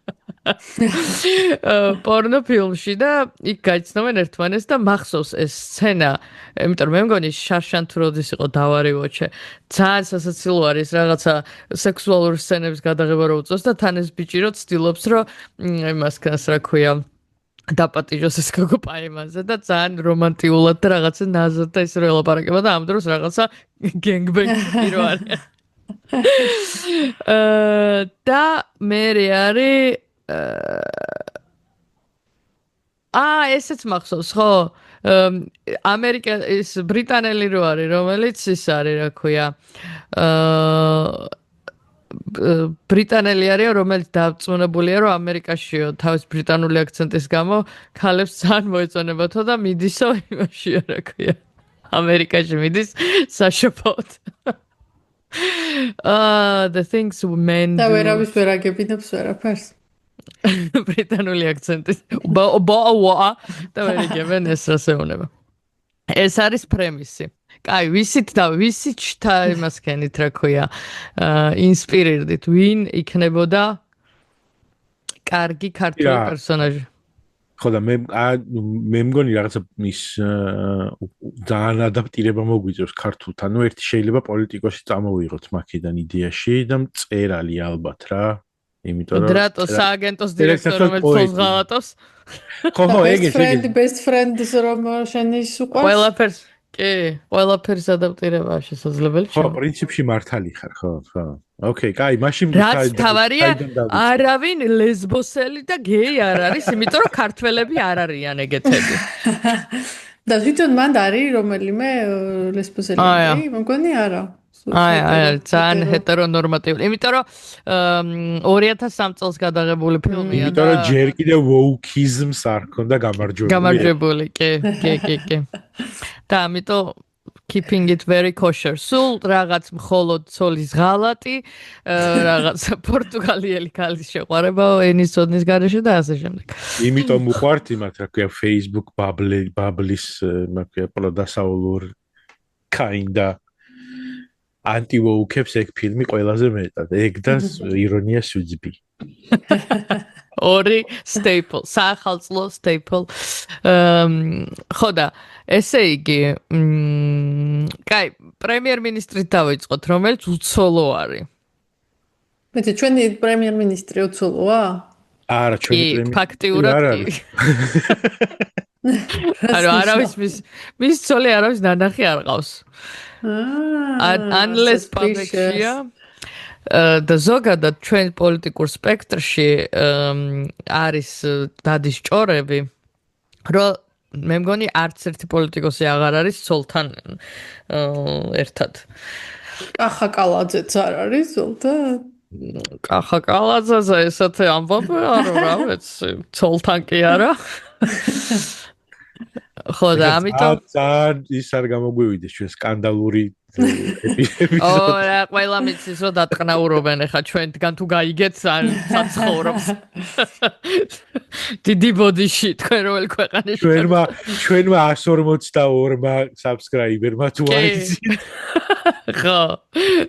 პორნოფილმში და იქ გაიცნობენ ერთმანეთს და მახსოვს ეს სცენა, იმიტომ რომ მე მგონი შარშან თუ როდის იყო დავარივოჩე. ძალიან სასაცილო არის რაღაცა სექსუალური სცენების გადაღება რო უწევს და თან ეს ბიჭი რო ცდილობს რომ იმას კაც რა ქვია დაპატიჟოს ეს გოგო პაემაზე და ძალიან რომანტიულად და რაღაცა ნაზად და ის რო ელაპარაკება და ამ დროს რაღაცა გენგბენგი რო არის. და მე არის ესეც მახსოვს, ხო? ამერიკა ის ბრიტანელი რო არის, რომელიც ის არის, რა ქვია, ბრიტანელი არის, რომელიც დაწუნებულია, რომ ამერიკაშიო თავის ბრიტანული აქცენტის გამო ქალებს ძალიან მოეწონებათო და მიდისო იმაშია, რა ქვია. ამერიკაში მიდის საშობოდ. The things men და ვერავის ვერ აგებინებს ვერაფერს. ბრიტანული აქცენტის. და ვერ იგებენ ეს რასეუნება. ეს არის პრემისი. კაი, ვისით შთა იმას ქენით, რა ქვია, ინსპირირდით, ვინ იქნებოდა კარგი ქართული პერსონაჟი. ხო და მე მგონი რაღაცა ის ძალიან ადაპტირება მოგვიწევს ქართულთან. ნუ ერთი შეიძლება პოლიტიკოსი წამოვიღოთ მაქედან იდეაში და მწერალი ალბათ რა. იმიტომ რომ დრატო სააგენტოს დირექტორი რომელიც ფულს ღალატობს. ხო, ეგეც. best friends რომ შენის უყვარს. ყველაფერს ყველაფერს ადაპტირებაა შესაძლებელი. ხო, პრინციპში მართალი ხარ, ხო. ოკეი, კაი, მაშინ რაც თავარია, არავინ ლესბოსელი და გეი არ არის, იმიტომ რომ ქართველები არ არიან ეგეთები. და თვითონ მანდ არის რომელიმე ლესბოსელი? მგონი არა. ძალიან ჰეტერონორმატიული. იმიტომ რომ 2003 წელს გადაღებული ფილმია და იმიტომ რომ ჯერ კიდევ ვოუკიზმს არ ქონდა გამარჯვებული. კი. და ამიტომ keeping it very kosher. სულ რაღაც მხოლოდ ცოლის ღალატი, რაღაც პორტუგალიელი ქალის შეყვარება ენის ცოდნის გარეშე და ასე შემდეგ. იმიტომ უყვართ იმათ, რა ქვია, Facebook bubble-ის, რა ქვია, პროდასაულურ kinda ანტივოუკებს ეგ ფილმი ყველაზე მეტად. ეგ და ირონია სუძბი. ორი staple, საახალწლო staple. ხო და ესე იგი, კაი, პრემიერ-მინისტრით დავიწყოთ, რომელიც უცოლო არის. მეც ჩვენი პრემიერ-მინისტრი უცოლოა? არა, ჩვენი პრემიერ-მინისტრი ფაქტიურად კი. არავის მის ცოლი არავის ნანახი არ ყავს. Unless public-ია. და ზოგადად ჩვენ პოლიტიკურ სპექტრში არის დადის ჭორები, რომ მე მგონი არც ერთი პოლიტიკოსი აღარ არის ცოლთან ერთად. კახა კალაძეც არ არის ცოლთან? კახა კალაძეზე ესეთი ამბობი არა, რა ვიცი, ცოლთან კი არა. ხო და ამიტომ ძალიან ის არ გამოგვივიდეს ჩვენ სკანდალური ეპიზოდი. რა, ყველა მიცის რომ დატყნაურობენ ახლა ჩვენგან თუ გაიგეთ საცხოვრობს. დიდი ბოდიში თქვენ რომელ ქვეყანაში? ჩვენმა 142-მა subscriber-მა თუ აიცით. ხო,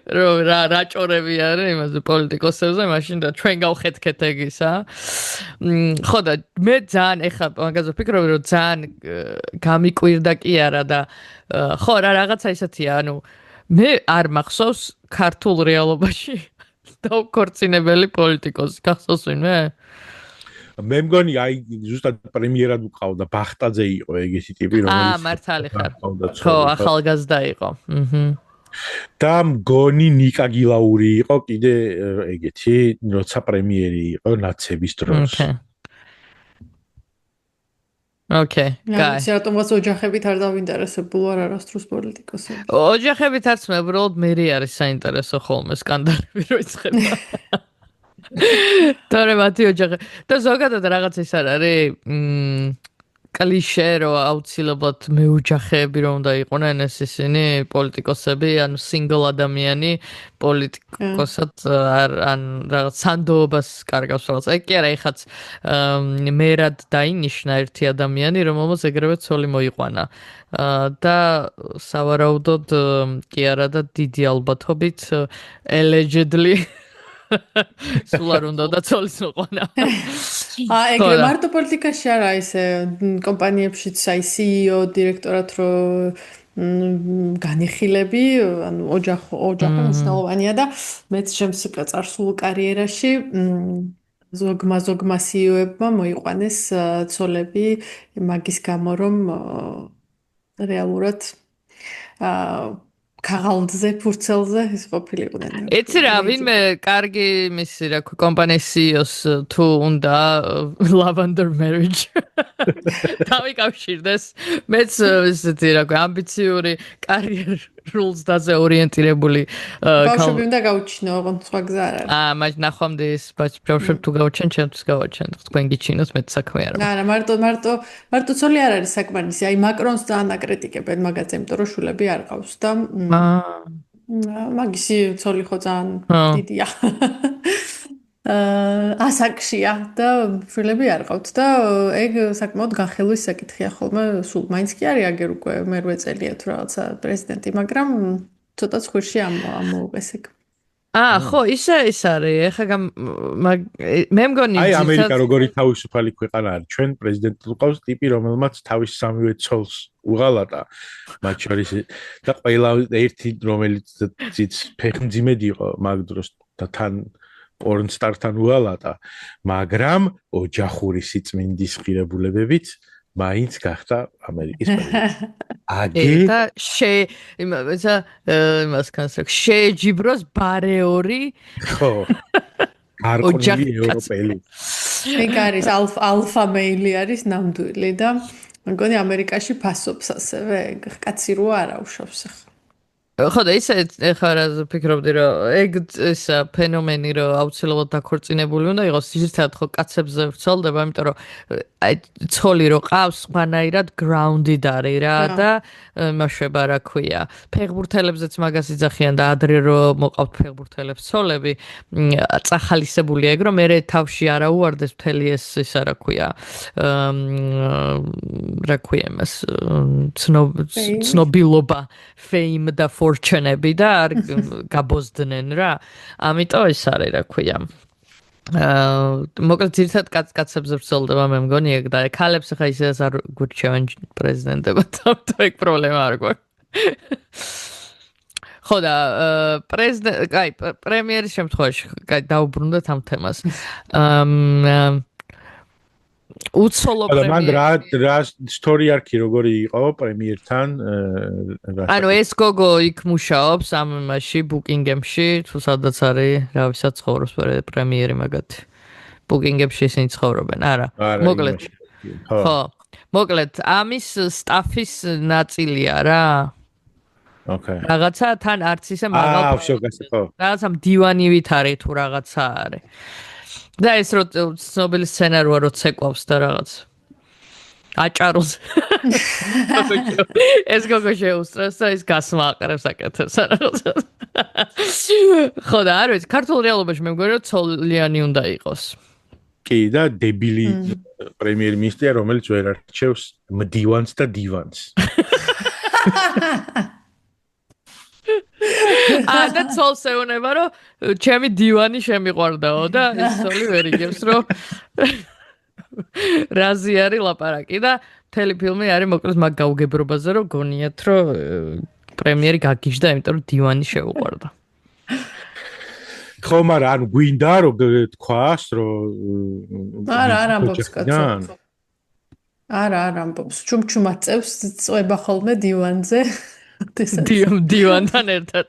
რა ჭორები არის იმაზე პოლიტიკოსებზე, მაშინ და ჩვენ გავხეთქეთ ეგისა. ხო და მე ძალიან ახლა მაგაზე ვფიქრობ, რომ ძალიან გამიკვირდა კი არა და ხო რა რაღაცა ისეთია, ანუ მე არ მახსოვს ქართულ რეალობაში დაუკორწინებელი პოლიტიკოსი. გახსოვს ვინმე? მე მგონი აი ზუსტად პრემიერად უყავდა ბახტაძე იყო ეგეთი ტიპი რომელიც მართალი ხარ. ხო, ახალგაზრდა იყო. და მგონი ნიკა გილაური იყო კიდე ეგეთი, როცა პრემიერი იყო ნაცების დროს. ოკეი, კაი. რატომღაც ოჯახებით არ დავინტერესებულ არ არასდროს პოლიტიკოსები. ოჯახებით არც მე უბრალოდ მერი არის საინტერესო ხოლმე სკანდალები რო იწყება. თორე მათი ოჯახი და ზოგადად რაღაც ის არ არის კლიშე რომ აუცილებლად მეოჯახეები რომ უნდა იყვნენ ეს ისინი პოლიტიკოსები ანუ single ადამიანი პოლიტიკოსად ან რაღაც სანდოობას კარგავს რაღაც ეგ კი არა ეხაც მერად დაინიშნა ერთი ადამიანი რომელმაც ეგრევე ცოლი მოიყვანა და სავარაუდოდ კი არა და დიდი ალბათობით allegedly სულ არ უნდა და ცოლის მოყვანა. ეგრე მარტო პოლიტიკაში არა ისე კომპანიებშიც აი CEO დირექტორად რო განიხილები, ანუ ოჯახი მნიშვნელოვანია და მეც ჩემს წარსულ კარიერაში ზოგმა CEO-ებმა მოიყვანეს ცოლები მაგის გამო რომ რეალურად ქაღალდზე, ფურცელზე ის ყოფილიყვნენ. ეცი რა, ვინმე კარგი მისი რა კომპანიის CEO-ს თუ უნდა lavender marriage. დავიკავშირდეს. მეც ესეთი რა ამბიციური კარიერულსდაზე ორიენტირებული ბავშვები უნდა გაუჩინო, ოღონდ სხვა გზა არ არის. მაგ ნახვამდე ეს ბავშვები თუ გავუჩენ, ჩემთვის გავუჩენ. თქვენ გიჩინოთ, მეც საქმე არ აქვს. არა, მარტო ცოლი არ არის საკმარისი. აი მაკრონს ძალიან აკრიტიკებენ მაგაზე, იმიტომ რომ შულები არ ყავს და მაგისი ცოლი ხო ძალიან დიდია. ასაკშია და შვილები არ ყავთ და ეგ საკმაოდ განხილვის საკითხია ხოლმე. სულ მაინც კი არის აგერ უკვე მერვე წელია თუ რაღაცა პრეზიდენტი, მაგრამ ცოტა ცხვირში ამოუყეს ეგ. ხო, ისე ის არის. ეხლა მე მგონი აი ამერიკა როგორი თავისუფალი ქვეყანა არის. ჩვენ პრეზიდენტი ყავს ტიპი, რომელმაც თავის სამივე ცოლს უღალატა. მათ შორის და ყველა ერთი რომელიც ფეხმძიმედ იყო მაგ დროს და თან პორნსტართან უღალატა, მაგრამ ოჯახური სიწმინდის ღირებულებებით მაინც გახდა ამერიკის პრეზიდენტი. და იმას განსაკუთრებით შეეჯიბროს ბარეორი. ხო. გარკვეული ევროპელი. ეგ არის ალფა მეილი არის ნამდვილი და მგონი ამერიკაში ფასობს ასევე კაცი რო არა უშავს ახლა. ხო და ისე ეხლა რა ფიქრობდი რომ ეგ ეს ფენომენი რომ აუცილებლად დაქორწინებული უნდა იყოს ძირითადად ხო კაცებზე ვრცელდება იმიტომ რომ აი ცოლი რო ყავს სხვანაირად grounded არის რა და მაშება რა ქვია ფეხბურთელებზეც მაგას იძახიან და ადრე რომ მოყავთ ფეხბურთელებს ცოლები წახალისებულია ეგ რომ მე თავში არა უარდეს მთელი ეს ისა რა ქვია რა ქვია მას ცნობილობა fame და fortune-ები და არ გაბოზდნენ რა. ამიტომ ეს არის რა ქვია. მოკლედ ძირითადად კაცებზე ვრცელდება მე მგონი ეგ და ქალებს ხა ისედაც არ გურჩევენ პრეზიდენტებად. ამიტომ ეგ პრობლემა არ გვაქვს. ხო და პრემიერის შემთხვევაში დაუბრუნდეთ ამ თემას. უცოლო პრემიერი. რა სტორი არქი როგორი იყო პრემიერთან? ანუ ეს გოგო იქ მუშაობს ამ მასში ბუკინგემში, თუ სადაც არის, რა ვისაც ცხოვრობს პრემიერი მაგათი. ბუკინგემში ისინი ცხოვრობენ, არა. მოკლედ. ხო. მოკლედ ამის სტაფის ნაწილია რა. ოკეი. რაღაცა თან არც ისე მაღალ. რაღაცა მდივანივით არის თუ რაღაცა არის. და ეს რო ცნობილი სცენარია რო ცეკვავს და რაღაც აჭაროს ეს გოგო შეუსწრებს და ის გასმაყრებს აკეთებს რაღაც ხო და არ ვიცი ქართულ რეალობაში მე მგონი რომ ცოლიანი უნდა იყოს კი და დებილი პრემიერ-მინისტრია რომელიც ვერ არჩევს მდივანს და დივანს და ცოლს ეუბნება რომ ჩემი დივანი შემიყვარდაო და ეს ცოლი ვერ იგებს რომ რაზი არის ლაპარაკი და მთელი ფილმი არის მოკლედ მაგ გაუგებრობაზე რომ გონიათ რომ პრემიერი გაგიჟდა იმიტომ რომ დივანი შეუყვარდა ხო მაგრამ ანუ გვინდა რომ თქვას რომ არა ამბობს კაცო არა ამბობს ჩუმჩუმად წევს წვება ხოლმე დივანზე დივანთან ერთად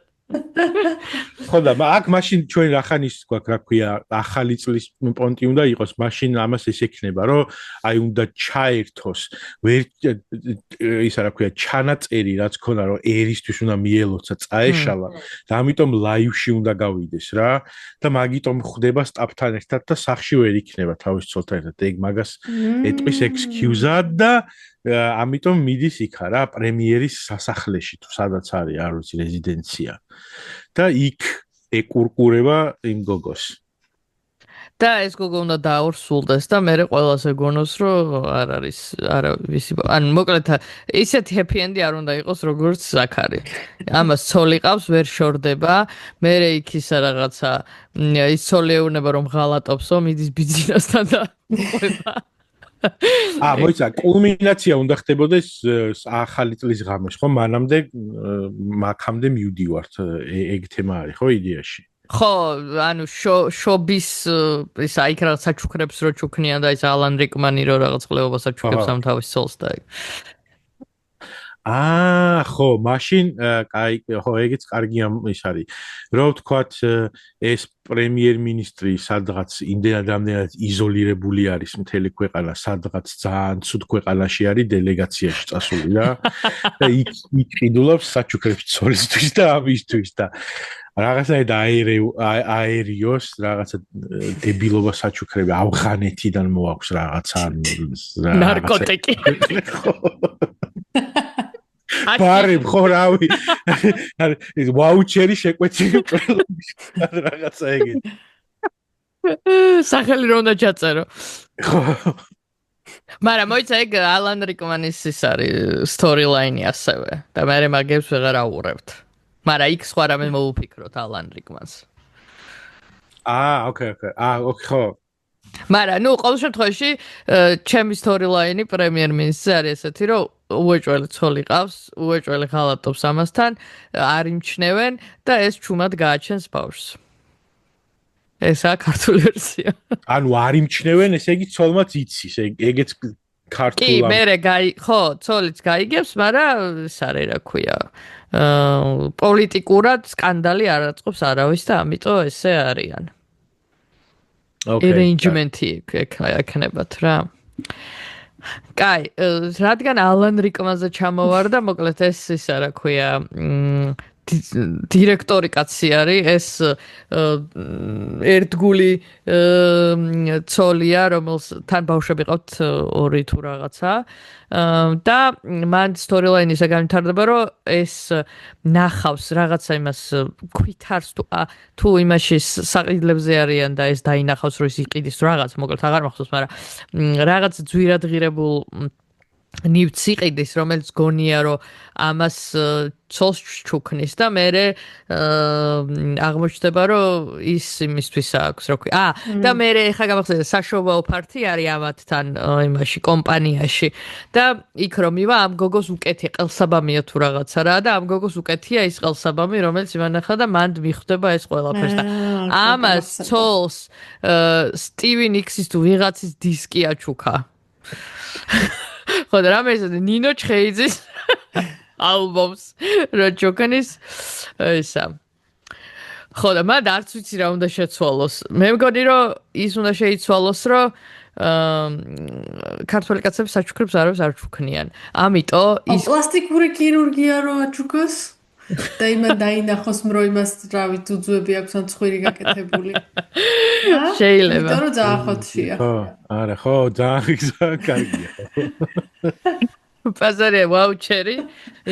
ხო და აქ მაშინ ჩვენ რახანის გვაქვს რა ქვია ახალი წლის პონტი უნდა იყოს მაშინ ამას ეს ექნება რომ აი უნდა ჩაერთოს ვერ ისა რა ქვია ჩანაწერი რაც ქონა რომ ერისთვის უნდა მიელოცა წაეშალა და ამიტომ ლაივში უნდა გავიდეს რა და მაგიტომ ხდება სტაფთან ერთად და სახში ვერ იქნება თავის ცოლთან ერთად ეგ მაგას ეტყვის ექსკიუზად და ამიტომ მიდის იქა რა პრემიერის სასახლეში თუ სადაც არის არ ვიცი რეზიდენცია და იქ ეკურკურება იმ გოგოს და ეს გოგო უნდა დაორსულდეს და მე ყველას ეგონოს რომ არ არის არა ვისი ან მოკლედ ისეთი happy end არ უნდა იყოს როგორც ზაქარი ამას ცოლი ყავს ვერ შორდება მე იქ ისა რაღაცა ის ცოლი ეუბნება რომ ღალატობსო მიდის ბიძინასთან და მოყვება მოიცა კულმინაცია უნდა ხდებოდეს ახალი წლის ღამეს ხო მანამდე მაქამდე მივდივართ ეგ თემა არის ხო იდეაში ხო ანუ შობის ის აიქ რაღაც საჩუქრებს რო ჩუქნიან და ის ალან რიკმანი რო რაღაც ყლეობას აჩუქებს ამ თავის ცოლს და ხო მაშინ კაი ხო ეგეც კარგია ის არის რო ვთქვათ ეს პრემიერ-მინისტრი სადღაც იმდენად ამდენად იზოლირებული არის მთელი ქვეყანა სადღაც ძალიან ცუდ ქვეყანაში არის დელეგაციაში წასული და იქ იყიდულობს საჩუქრებს ცოლისთვის და ამისთვის და რაღაცა აერიოს რაღაცა დებილობა საჩუქრები ავღანეთიდან მოაქვს რაღაცა ნარკოტიკი ბარი ხო რავი ვაუჩერი შეკვეცილი რაღაცა ეგეთი სახელი რომ უნდა ჩაწერო მაგრამ მოიცა ეგ ალან რიკმანის ის არის სტორილაინი ასევე და მე მაგებს ვეღარ აუღრებთ მაგრამ იქ სხვა რამე მოვუფიქროთ ალან რიკმანს ოკეი ხო მაგრამ ნუ ყოველ შემთხვევაში ჩემი სტორილაინი პრემიერ-მინისტრზე არის ესეთი რომ უეჭველი ცოლი ყავს უეჭველი ღალატობს ამასთან არ იმჩნევენ და ეს ჩუმად გააჩენს ბავშვს ესაა ქართული ვერსია ანუ არ იმჩნევენ ესე იგი ცოლმაც იცის ეგეც ქართულად კი მე ხო ცოლიც გაიგებს მაგრამ ეს არის რა ქვია პოლიტიკურად სკანდალი არ აწყობს არავის და ამიტომ ესე არიან arrangement-ი ექნებათ რა კაი, რადგან ალან რიკმანზე ჩამოვარდა, მოკლედ ეს ისა რა ქვია, დირექტორი კაცი არის, ეს ერთგული ცოლია, რომელთან ბავშვები ყავთ 2 თუ რაღაცა. და მან სტორილაინი ისე განვითარდება, რომ ეს ნახავს რაღაცა იმას ქვითარს თუ იმაში საყიდლებზე არიან და ეს დაინახავს, რომ ის იყიდის რაღაც, მოკლედ აღარ მახსოვს, მაგრამ რაღაც ძვირადღირებულ ნივთს იყიდის, რომელიც გონია, რომ ამას ცოლს ჩუქნის და მერე აღმოჩნდება, რომ ის იმისთვის აქვს, რა ქვია. და მერე ხა გამახსენდა საშობაო ფარტი არის ამათთან იმაში კომპანიაში და იქ რომ ივა ამ გოგოს უკეთი ყელსაბამია თუ რაღაცა რა და ამ გოგოს უკეთია ის ყელსაბამი, რომელიც იმანახა და მანდ მიხვდება ეს ყველაფერს და ამას ცოლს სტივი ნიქსის თუ ვიღაცის დისკი აჩუქა. ხო და რამე ისე ნინო ჩხეიძის ალბომს რო ჩუქნის ისა ხო და მან არც ვიცი რა უნდა შეცვალოს მე მგონი რომ ის უნდა შეიცვალოს რომ ქართველი კაცები საჩუქრებს არავის არ ჩუქნიან ამიტომ ის პლასტიკური ქირურგია რო აჩუქოს და იმან დაინახოს რომ იმას რავი ძუძუები აქვს ან ცხვირი გაკეთებული შეიძლება იმიტომ რომ ძალიან ხოთშია ხო არა ხო ძალიან კარგია პაზარია ვაუჩერი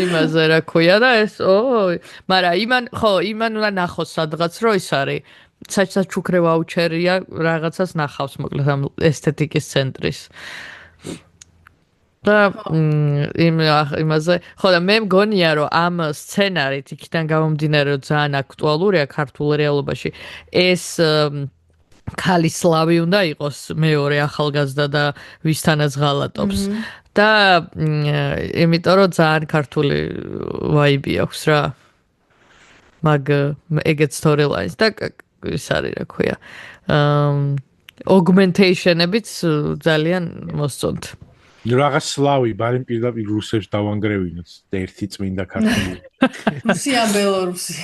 იმაზე რა ქვია და ეს მაგრამ იმან უნდა ნახოს სადღაც რომ ის არის საჩუქრე ვაუჩერია რაღაცას ნახავს მოკლედ ამ ესთეტიკის ცენტრის და იმაზე ხო და მე მგონია რომ ამ სცენარით იქიდან გამომდინარე რომ ძალიან აქტუალურია ქართულ რეალობაში ეს ქალი სლავი უნდა იყოს მეორე ახალგაზრდა და ვისთანაც ღალატობს და იმიტომ რომ ძალიან ქართული ვაიბი აქვს რა მაგ ეგეთ სტორილაინს და ის არის რა ქვია augmentation-ებიც ძალიან მოსწონთ რაღაც სლავი ბარემ პირდაპირ რუსებს დავანგრევინოთ ერთი წმინდა ქართული რუსი ან ბელორუსი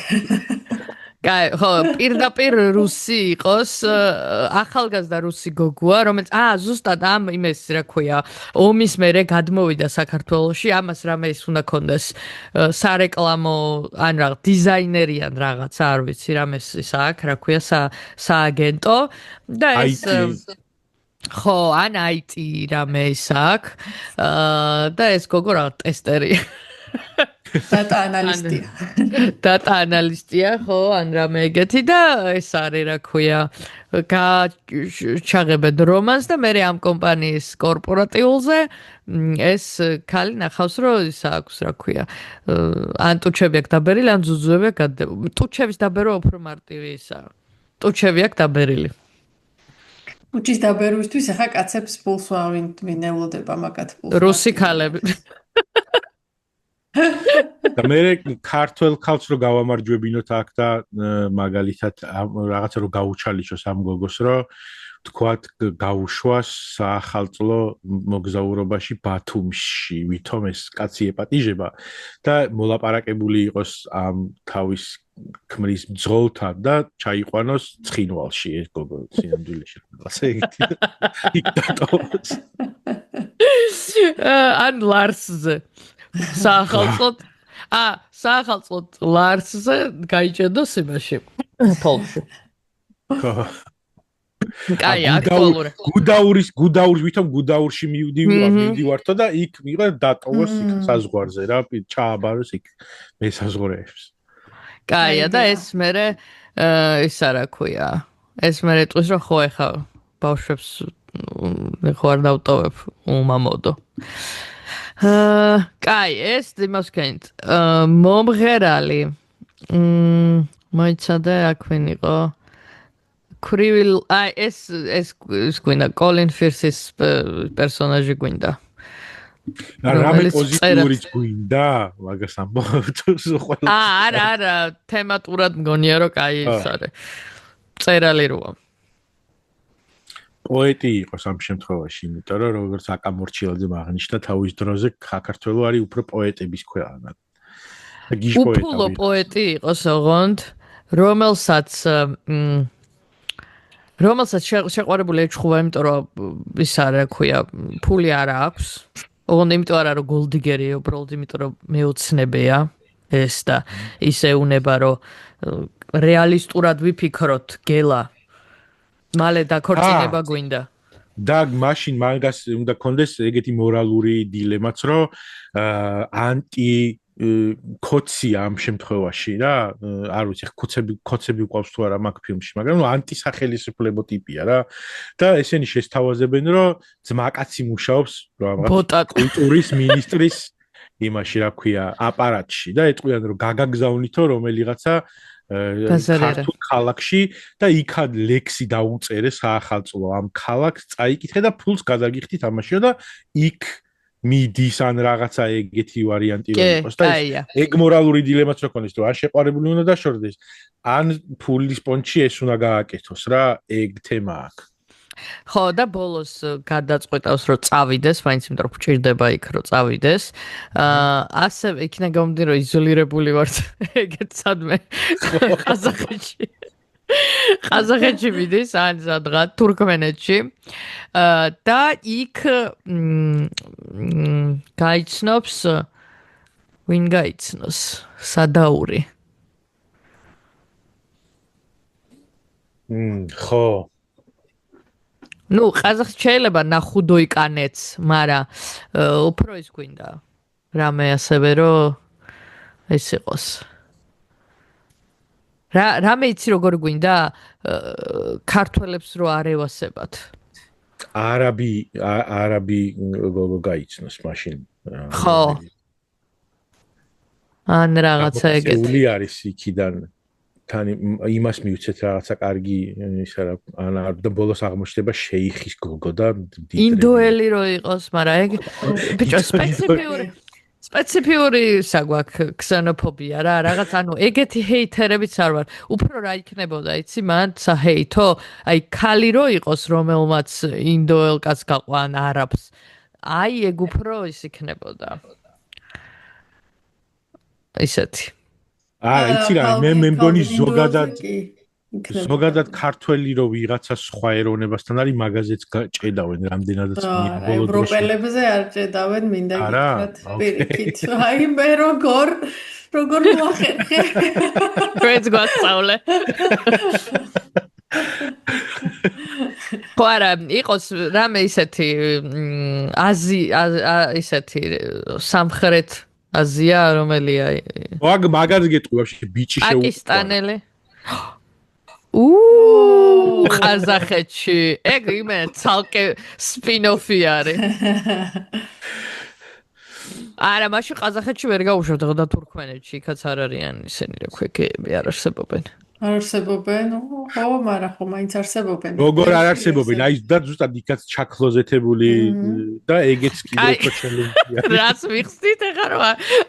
კაი, ხო, პირდაპირ რუსი იყოს, ახალგაზრდა რუსი გოგოა, რომელიც ზუსტად ამ იმეს რა ქვია, ომის მერე გადმოვიდა საქართველოში, ამას რამე ის უნდა კონდეს სარეკლამო, ან რაღაც დიზაინერი ან რაღაც, არ ვიცი, რამეს ის აქვს, რა ქვია, სააგენტო და ეს ხო, ან IT რამე ის აქვს და ეს გოგო რაღაც ტესტერი დატა ანალისტია. დატა ანალისტია, ხო, ან რამე ეგეთი და ეს არის რა ქვია, ჩაღებენ რომანს და მე ამ კომპანიის კორპორატიულზე ეს ქალი ნახავს, რომ ის აქვს რა ქვია, ან ტუჩები აქვს დაბერილი, ან ზუზუები აქვს გადებული. ტუჩების დაბერვა უფრო მარტივი ისაა. ტუჩები აქვს დაბერილი. ტუჩის დაბერვისთვის ახლა კაცებს პულს ვინეულოდება მაგათ პულს. რუსი ქალები. და მე ქართულ ქალს რო გავამარჯვებინოთ აქ და მაგალითად რაღაცა რო გაუჩალიჩოს ამ გოგოს რო თქვათ გაუშვას საახალწლო მოგზაურობაში ბათუმში ვითომ ეს კაცი ეპატიჟება და მოლაპარაკებული იყოს ამ თავის ქმრის ბრძოლთან და ჩაიყვანოს ცხინვალში ეს გოგო სინამდვილეში ასე იგი იქ დატოვოს ან ლარსზე საახალწლო ლარსზე გაიჭედოს იმაში პოლში. კაი, აქტუალური. გუდაურის ვითომ გუდაურში მივდივართო და იქ მიყვა დატოვოს იქ საზღვარზე რა, ჩააბაროს იქ მესაზღვრეებს. კაია და ეს მერე ის არა ქვია. ეს მერე ტყვის რომ ხო ეხა ბავშვებს ხო არ დავტოვებ უმამოდო. კაი, ეს იმასკენთ. მომღერალი. მოიცადე აქ ვინ იყო? კრივილ, აი ეს გვინდა კოლინ ფირსის პერსონაჟი გვინდა. რამე პოზიტიურიც გვინდა, მაგას ამბობთ ყველა. არა, თემატურად მგონია რომ კაი ის არის. წერალი როა. პოეტი იყოს ამ შემთხვევაში, იმიტომ რომ როგორც აკამორჩილაძემ აღნიშნა თავის დროზე საქართველო არის უფრო პოეტების ქვეყანა. და გიშპოეტა. უფულო პოეტი იყოს ოღონდ, რომელსაც შეყვარებული ეჩხუბა, იმიტომ რომ ის არა ქვია, ფული არა აქვს. ოღონდ იმიტომ არა რომ გოლდიგერია, უბრალოდ იმიტომ რომ მეოცნებია ეს და ისე უნება რომ რეალისტურად ვიფიქროთ გელა მალე დაქორწინება გვინდა. და მაშინ მაგას უნდა კონდეს ეგეთი მორალური დილემაც, რომ ანტი კოცია ამ შემთხვევაში რა, არ ვიცი, კოცები ყავს თუ არა მაგ ფილმში, მაგრამ ანტისახელისუფლებო ტიპია რა. და ესენი შესთავაზებენ, რომ ძმაკაცი მუშაობს კულტურის მინისტრის იმაში, რა ქვია, აპარატში და ეტყვიან, რომ გაგაგზავნითო რომელიღაცა ქართულ ქალაქში და იქად ლექსი დაუწერე საახალწლო ამ ქალაქს წაიკითხე და ფულს გადაგიხდით ამაშიო და იქ მიდის ან რაღაცა ეგეთი ვარიანტი რო იყოს და ეგ მორალური დილემაც რო ქონდეს, რომ ან შეყვარებული უნდა დაშორდეს, ან ფულის პონჩი ეს უნდა გააკეთოს რა, ეგ თემა აქვს. ხო და ბოლოს გადაწყვეტავს რომ წავიდეს, მაინც იმიტომ რომ გჭირდება იქ რომ წავიდეს. ასევე იქნა გამომდინარე რომ იზოლირებული ვარ ეგეთ სადმე ყაზახეთში მიდის ან სადღაც თურქმენეთში და იქ გაიცნობს ვინ გაიცნოს სადაური. ხო ნუ ყაზახს შეიძლება ნახუდო იკანეც, მაგრამ უფრო ის გვინდა. რამე ასევე რომ ეს იყოს. რამე იცი როგორ გვინდა ქართველებს რო არ ევასებათ. არაბი გოგო გაიცნოს მაშინ. ხო. ან რაღაცა ეგეთი. ული არის იქიდან. თან იმას მივცეთ რაღაცა კარგი ისა რა ან ბოლოს აღმოჩნდება შეიხის გოგო და ინდოელი რო იყოს, მაგრამ ეგ ბიჭო სპეციფიური საგვაქვს ქსენოფობია რა, რაღაც ანუ ეგეთი ჰეითერებიც არ ვარ. უფრო რა იქნებოდა, იცი, მან საჰეითო, აი ქალი რო იყოს, რომელმაც ინდოელ კაცს გაყვან არაბს. აი ეგ უფრო ის იქნებოდა. ისეთი. იცი რა, მე მგონი ზოგადად ქართველი რო ვიღაცა სხვა ეროვნებასთან არის, მაგაზეც ჭედავენ რამდენადაც ბოლო დროში. ევროპელებზე არ ჭედავენ, მინდა გითხრათ პირიქით. აი მე როგორ მოახერხე. როეც გვასწავლე. ხო არა, იყოს რამე ისეთი ისეთი სამხრეთ აზია რომელია? მაგაზე გეტყვი ვაფშე ბიჭი შეუყვარა. პაკისტანელი. ყაზახეთში. ეგ იმე ცალკე სპინოფი არის. არა, მაშინ ყაზახეთში ვერ გაუშვებთ და თურქმენეთში, იქაც არ არიან ისინი რა ქვეკეები არ არსებობენ. არ არსებობენ? ხო, მაგრამ ხო მაინც არსებობენ. როგორ არ არსებობენ? აი და ზუსტად იქაც ჩაქლოზეთებული და ეგეც კიდევ უფრო ჩელენჯია. რას მიხსნით ახლა რომ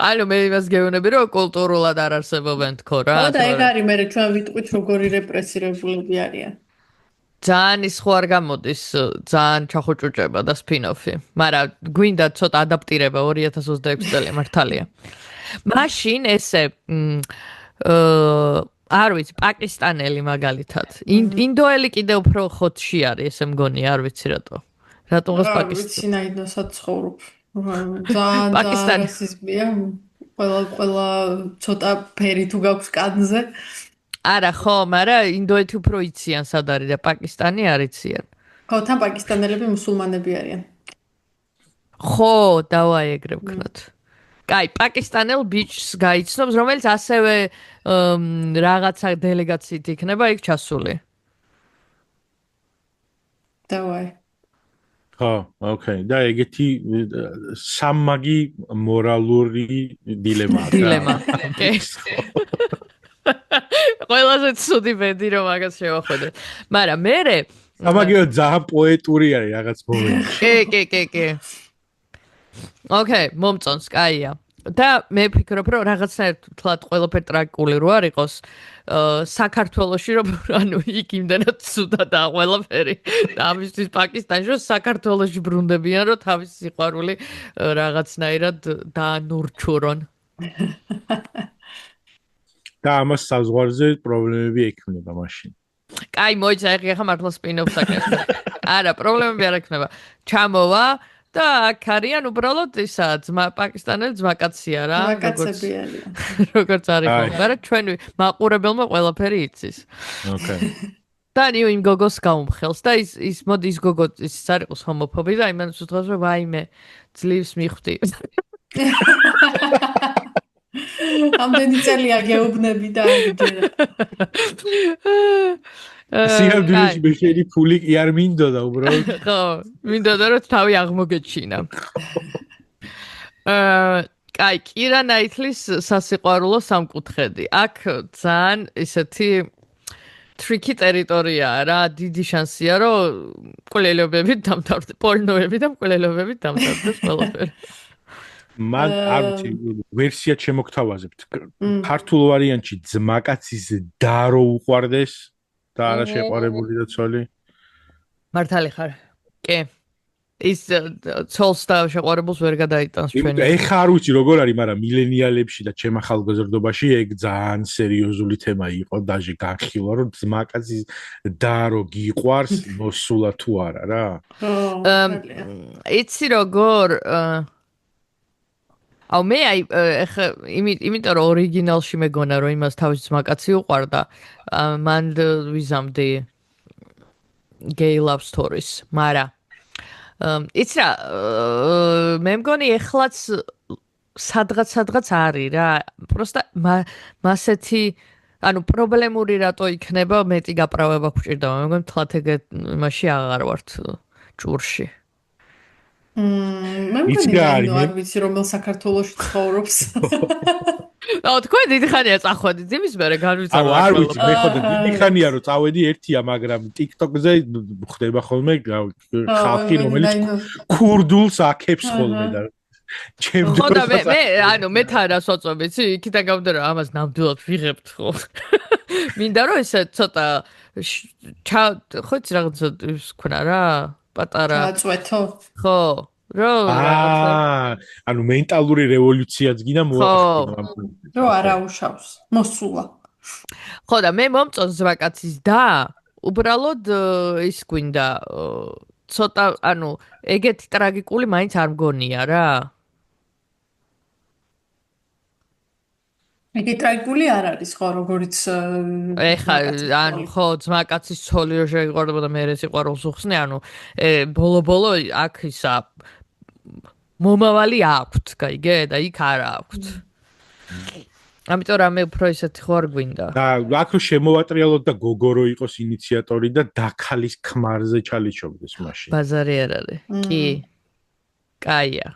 ანუ მე იმას გეუბნები რომ კულტურულად არ არსებობენ თქო რა. ხო და ეგ არის მე ჩვენ ვიტყვით როგორი რეპრესირებულები არიან. ძალიან ის ხო არ გამოდის ძალიან ჩახუჭუჭება და სპინოფი. მაგრამ გვინდა ცოტა ადაპტირება 2026 წელი მართალია. მაშინ ესე არ ვიცი პაკისტანელი მაგალითად. ინდოელი კიდე უფრო ხოთში არის ესე მგონი არ ვიცი რატო. რატომღაც პაკისტანი. ვიცი სინაიდნოსაც ცხოვრობ. ძალიან პაკისტანისია. ყველა ცოტა ფერი თუ გაქვს კანზე. არა ხო, მაგრამ ინდოეთი უფრო იციან სად არის და პაკისტანი არ იციან. ხო, თან პაკისტანელები მუსულმანები არიან. ხო, დავაეგრე ვქნათ. კაი, პაკისტანელ ბიჭს გაიცნობს, რომელიც ასევე რაღაცა დელეგაციით იქნება იქ ჩასული. დავაი. ხო, ოკეი. და ეგეთი სამმაგი მორალური დილემაა. დილემა. ოკეი. ყველაზე ცუდი ბედი რომ მაგას შევახვედრე. მაგრამ მე სამაგიო ძალიან პოეტური არის რაღაც მომენტი. კი. ოკეი, მომწონს, კაია. და მე ვფიქრობ, რომ რაღაცნაირად თლად ყველაფერი ტრაგიკული რო არ იყოს, საქართველოში რომ ანუ იქ იმდენად ცუდადაა ყველაფერი. და ამისთვის პაკისტანში რომ საქართველოში ბრუნდებიან, რომ თავის სიყვარული რაღაცნაირად დაანურჩურონ. და ამას საზღვარზე პრობლემები ექნება მაშინ. კაი, მოიცა, ეხლა მართლა სპინოფს აკეთებ. არა, პრობლემები არ ექნება. ჩამოვა და აქ არიან უბრალოდ ისა პაკისტანელი ძმაკაცია რა. ძმაკაცები არიან. როგორც არის ხო, მაგრამ ჩვენ მაყურებელმა ყველაფერი იცის. ოკეი. და იმ გოგოს გაუმხელს და ის მოდი ის გოგო ის არ იყოს ჰომოფობი და იმან უთხრას რომ ვაიმე ძლივს მიხვდი. ამდენი წელია გეუბნები და ამჯერა. სიამოვნებაში მე შენი ფული კი არ მინდოდა უბრალოდ. ხო, მინდოდა რომ თავი აღმოგეჩინა. კაი, კირა ნაითლის სასიყვარულო სამკუთხედი. აქ ძალიან ისეთი ტრიკი ტერიტორიაა რა, დიდი შანსია რომ მკვლელობებით დამთავრდეს, პორნოები და მკვლელობებით დამთავრდეს ყველაფერი. მან არ ვიცი ვერსია შემოგთავაზებთ. ქართულ ვარიანტში ძმაკაცის და რო უყვარდეს და არა შეყვარებული და ცოლი. მართალი ხარ. კი. ის ცოლს და შეყვარებულს ვერ გადაიტანს ჩვენი. ეხა არ ვიცი როგორ არის, მაგრამ მილენიალებში და ჩემ ახალგაზრდობაში ეგ ძალიან სერიოზული თემა იყო, დაჟე განხილვა რომ ძმაკაცის და რო გიყვარს, მოსულა თუ არა რა. იცი როგორ აუ მე ეხა იმიტომ რომ ორიგინალში მეგონა რომ იმას თავის ძმაკაცი უყვარდა მან ვიზამდი gay love stories მარა იცი რა მე მგონი ეხლაც სადღაც არის რა პროსტა მასეთი ანუ პრობლემური რატო იქნება მეტი გაправება გვჭირდება მე მგონი თლათ ეგ იმაში აღარ ვართ ჭურში მე მგონი არ ვიცი რომელ საქართველოში ცხოვრობს. აუ თქვენ დიდი ხანია წახვედით იმის მერე განვიცამა. არ ვიცი მე ხოდა დიდი ხანია რომ წავედი ერთია მაგრამ TikTok-ზე ხდება ხოლმე ხალხი რომელიც ქურდულს აქებს ხოლმე და ხოდა მე ანუ მე თან რას ვაწვევ იცი იქიდან გავდე რომ ამას ნამდვილად ვიღებთ ხო. მინდა რომ ესე ცოტა ხო იცი რაღაცა ის ქნა რა პატარა აწვეთო ხო რო ანუ მენტალური რევოლუციაც გინდა მოახდინო რო არა უშავს მოსულა ხო და მე მომწონს ზვაკაცის და უბრალოდ ის გვინდა ცოტა ანუ ეგეთი ტრაგიკული მაინც არ მგონია რა იგი ტრაგიკული არ არის ხო როგორიც ეხა ანუ ხო ძმაკაცის ცოლი რო შეიყვარდება და მე ეს სიყვარულს უხსნე ანუ ბოლო-ბოლო აქ ისა მომავალი აქვთ, გაიგე და იქ არ აქვთ. ამიტომ რამე უფრო ისეთი ხო არ გვინდა. და აქ რომ შემოვატრიალოთ და გოგო რო იყოს ინიციატორი და დაქალის ქმარზე ჩალიჩობდეს მაშინ. ბაზარი არ არის. კი. კაია.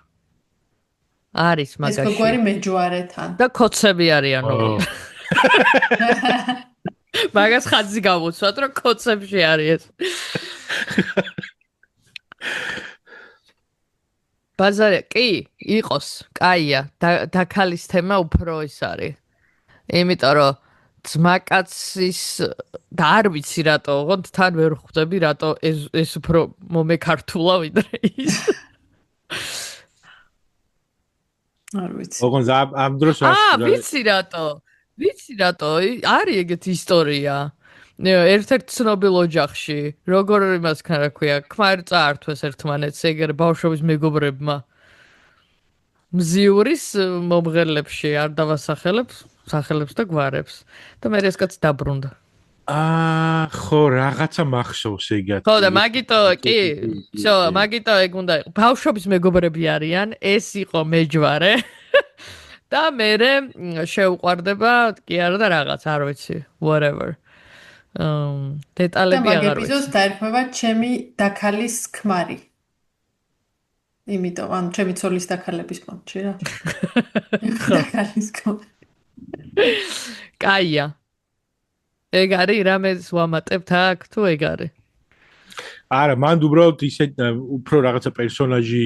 არის მაგაში. ეს გოგვარი მეჯვარეთან. და კოცები არიანო. მაგას ხაზი გამოცვათ რომ კოცებში არის ეს. ბაზარი კი იყოს, კაია, დაქალის თემა უფრო ის არის. იმიტომ რომ ძმაკაცის და არ ვიცი რატო, ოღონდ თან ვერ ხვდები რატო ეს უფრო მომეკართულა ვიდრე ის. არ ვიცი. ოღონდ ამ დროს ვიცი რატო, არის ეგეთი ისტორია. ერთ-ერთ ცნობილ ოჯახში, როგორ იმასთან რა ქვია, ქმარი წაართვეს ერთმანეთს ეგერ ბავშვობის მეგობრებმა. მზიურის მომღერლებში არ დავასახელებს, სახელებს და გვარებს. და მე ეს კაცი დაბრუნდა. ხო, რაღაცა მახსოვს ეგეთი. ხო და მაგიტო კი, მაგიტო ეგ უნდა იყო. ბავშვობის მეგობრები არიან, ეს იყო მეჯვარე. და მე შეუყვარდება, კი არა და რაღაც, არ ვიცი, whatever. დეტალები აღარ ვიცი. და მაგ ეპიზოდს დაერქმევა ჩემი დაქალის ქმარი. იმიტომ, ან ჩემი ცოლის დაქალების მომჩი რა. დაქალის ქმარი. კაია. ეგ არის რამეს ვამატებთ აქ თუ ეგ არის? არა, მან უბრალოდ ისე უფრო რაღაცა პერსონაჟი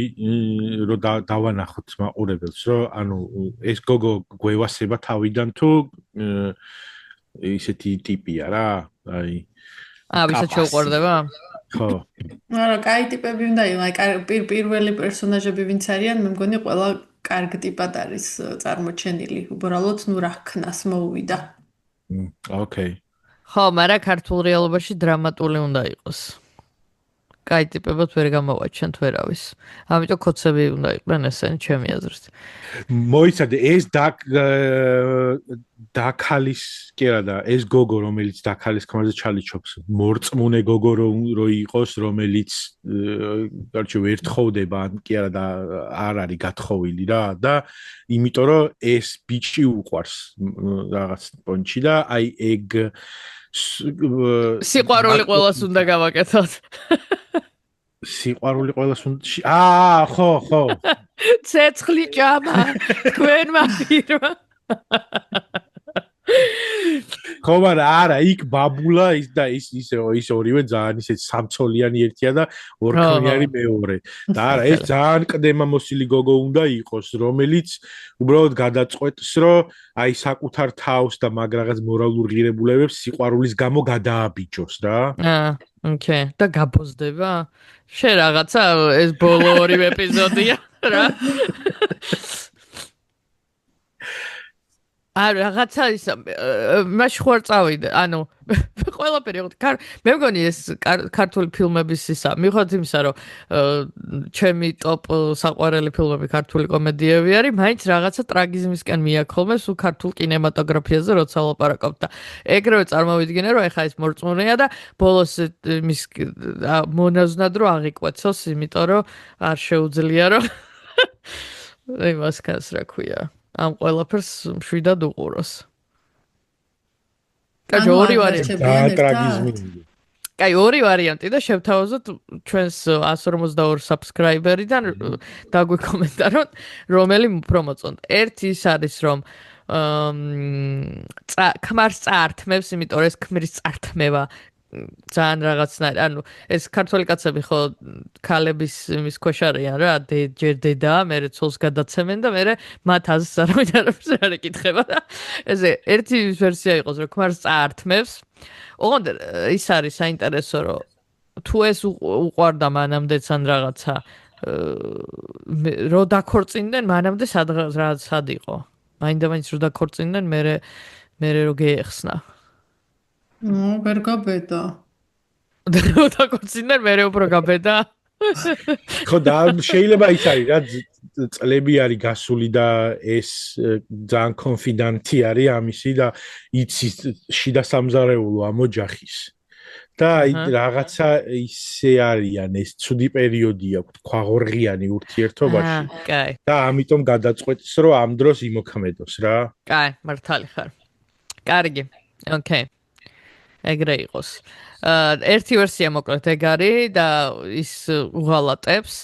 რო დავანახოთ მაყურებელს, რომ ანუ ეს გოგო გვევასება თავიდან თუ ისეთი ტიპია რა, აი. ვისაც შეუყვარდება? ხო. არა, კაი ტიპები უნდა იყოს, პირველი პერსონაჟები ვინც არიან, მე მგონი ყველა კარგ ტიპად არის წარმოჩენილი. უბრალოდ ნუ რა ხნას მოუვიდა. ოკეი. ხო, მაგრამ ქართულ რეალობაში დრამატული უნდა იყოს. კაი ტიპებად ვერ გამოვაჩენთ ვერავის. ამიტომ კოცები უნდა იყვნენ ესენი ჩემი აზრით. მოიცადე ეს დაქალის კი არა და ეს გოგო რომელიც დაქალის ქმარზე ჩალიჩობს მორწმუნე გოგო რო იყოს რომელიც კარჩე ვერ თხოვდება ან კი არა და არ არის გათხოვილი რა და იმიტომ რომ ეს ბიჭი უყვარს რაღაც პონჩი და აი ეგ სიყვარული ყველას უნდა გავაკეთოთ. სიყვარული ყველას უნდა ხო ცეცხლი ჭამა თქვენმა პირმა ხო მაგრამ არა იქ ბაბულა ის და ის ორივე ძალიან ისე სამცოლიანი ერთია და ორქნიანი მეორე და არა ეს ძალიან კდემამოსილი გოგო უნდა იყოს რომელიც უბრალოდ გადაწყვეტს რომ აი საკუთარ თავს და მაგ რაღაც მორალურ ღირებულებებს სიყვარულის გამო გადააბიჯოს რა ოკეი და გაბოზდება შე რაღაცა ეს ბოლო ორივე ეპიზოდია რა რაღაცა ის მაშინ ხوار წავიდე ანუ ყველაფერი მე მგონი ეს ქართული ფილმების ისა მიხოთ იმისა რომ ჩემი ტოპ საყვარელი ფილმები ქართული კომედიები არის მაინც რაღაცა ტრაგიზმისკენ მიაქოლმე სულ ქართულ კინემატოგრაფიაზე როცა ვლაპარაკობ და ეგრევე წარმოვიდგინე რომ ეხა ეს მორწმუნეა და ბოლოს მის მონაზვნად რო აღიკვეცოს იმიტომ რომ არ შეუძლია რომ იმას კაც რა ქვია ამ ყველაფერს მშვიდად უყუროს. კაი ორი ვარიანტი. კაი ორი ვარიანტი და შევთავაზოთ ჩვენს 152 subscriber-დან დაგვიკომენტაროთ რომელი უფრო მოწონთ. ერთი ის არის რომ ქმარს წაართმევს, იმიტომ რომ ეს ქმრის წართმევა ძალიან რაღაცნაირ, ანუ ეს ქართველი კაცები ხო ქალების იმის ქვეშ არიან რა, ჯერ დედა, მერე ცოლს გადაცემენ და მერე მათ აზრს არავინ არ ეკითხება და ესე ერთი ვერსია იყოს რომ ქმარს წაართმევს. ოღონდ ის არის საინტერესო რომ თუ ეს უყვარდა მანამდეც ან რაღაცა რო დაქორწინდნენ მანამდე სად იყო. მაინდა-მაინც რო დაქორწინდნენ მერე რო გეეხსნა. ვერ გაბედა. დაქორწინდნენ მერე უფრო გაბედა. ხო და შეიძლება ის არის რა წლები არის გასული და ეს ძალიან კონფიდენტი არის ამისი და იცის შიდა სამზარეულო ამ ოჯახის და რაღაცა ისე არიან ეს ცუდი პერიოდი აქვს ქვაღორღიანი ურთიერთობაში. კაი. და ამიტომ გადაწყვეტს რომ ამ დროს იმოქმედოს რა. კაი, მართალი ხარ. კარგი. ოკეი. ეგრე იყოს. ერთი ვერსია მოკლედ ეგ არის და ის უღალატებს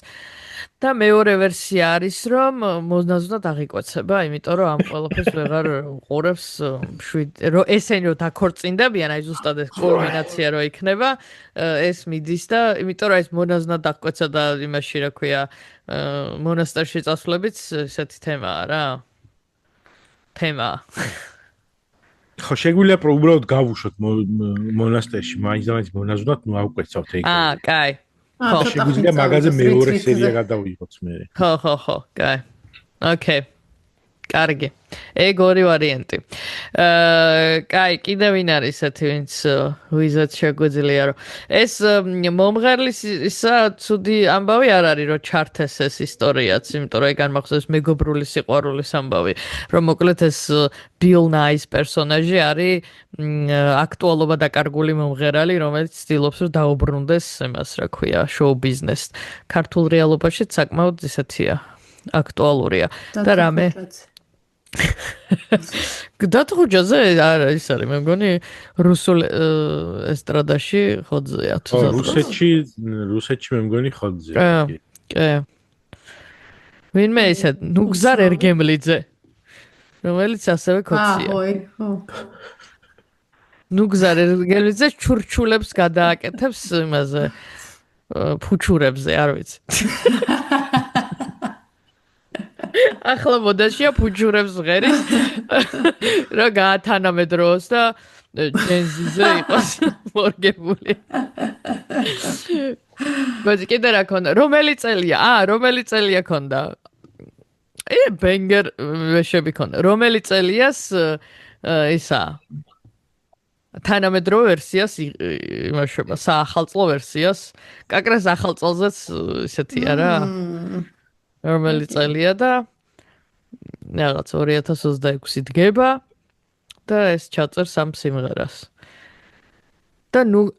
და მეორე ვერსია არის რომ მონაზვნად აღიკვეცება, იმიტომ რომ ამ ყველაფერს ვეღარ ყურებს რომ ესენი რომ დაქორწინდებიან, აი ზუსტად ეს კულმინაცია რო იქნება, ეს მიდის და იმიტომ რომ ეს მონაზვნად აღკვეცა და იმაში რა ქვია, მონასტერში წასვლებიც ესეთი თემაა რა. თემა. ხო შეგვიძლია უბრალოდ გავუშვოთ მონასტერში, მაინც და მაინც მონაზვნად ნუ ავკვეცავთ ეგ. კაი. ხო, შეგვიძლია მაგაზე მეორე სერია გადავიღოთ მე. ხო, კაი. ოკეი. კარგი. ეგ ორი ვარიანტი. კაი, კიდე ვინ არის ესეთი, ვინც ვიზაც შეგვიძლია რომ ეს მომღერლის ისა ცუდი ამბავი არ არის, რომ ჩართეს ეს ისტორიაც, იმიტომ რომ ეგ არ მახსოვს მეგობრული სიყვარულის ამბავი, რომ მოკლედ ეს Bill Nye პერსონაჟი არის აქტუალობა დაკარგული მომღერალი, რომელიც ცდილობს რომ დაუბრუნდეს იმას, რა ქვია, შოუ ბიზნესს. ქართულ რეალობაშიც საკმაოდ ისეთია, აქტუალურია. და რამე დათუჯაზე არა ის არის მე მგონი რუსულ ესტრადაში ხოძეა თუ რუსეთში მე მგონი ხოძეა კი ვინმე ისე ნუგზარ ერგემლიძე რომელიც ასევე ხოძეა ხო ნუგზარ ერგემლიძე ჩურჩულებს გადააკეთებს იმაზე ფუჩურებზე არ ვიცი ახლა მოდაშია ფუჯურებს ღერის რა გაათანამედროს და ჯენზიზე იყოს მორგებული. გოძი კიდე რა ქონდა? რომელი წელია ქონდა? ბენგერ ვეშები ქონდა. რომელი წელიას ისა თანამედროვე ვერსიას იმაშობა, საახალწლო ვერსიას. კაკრას ახალწლზეც ისეთია რა. რომელი წელია და რაღაც 2026 დგება და ეს ჩაწერს ამ სიმღერას. და ნუ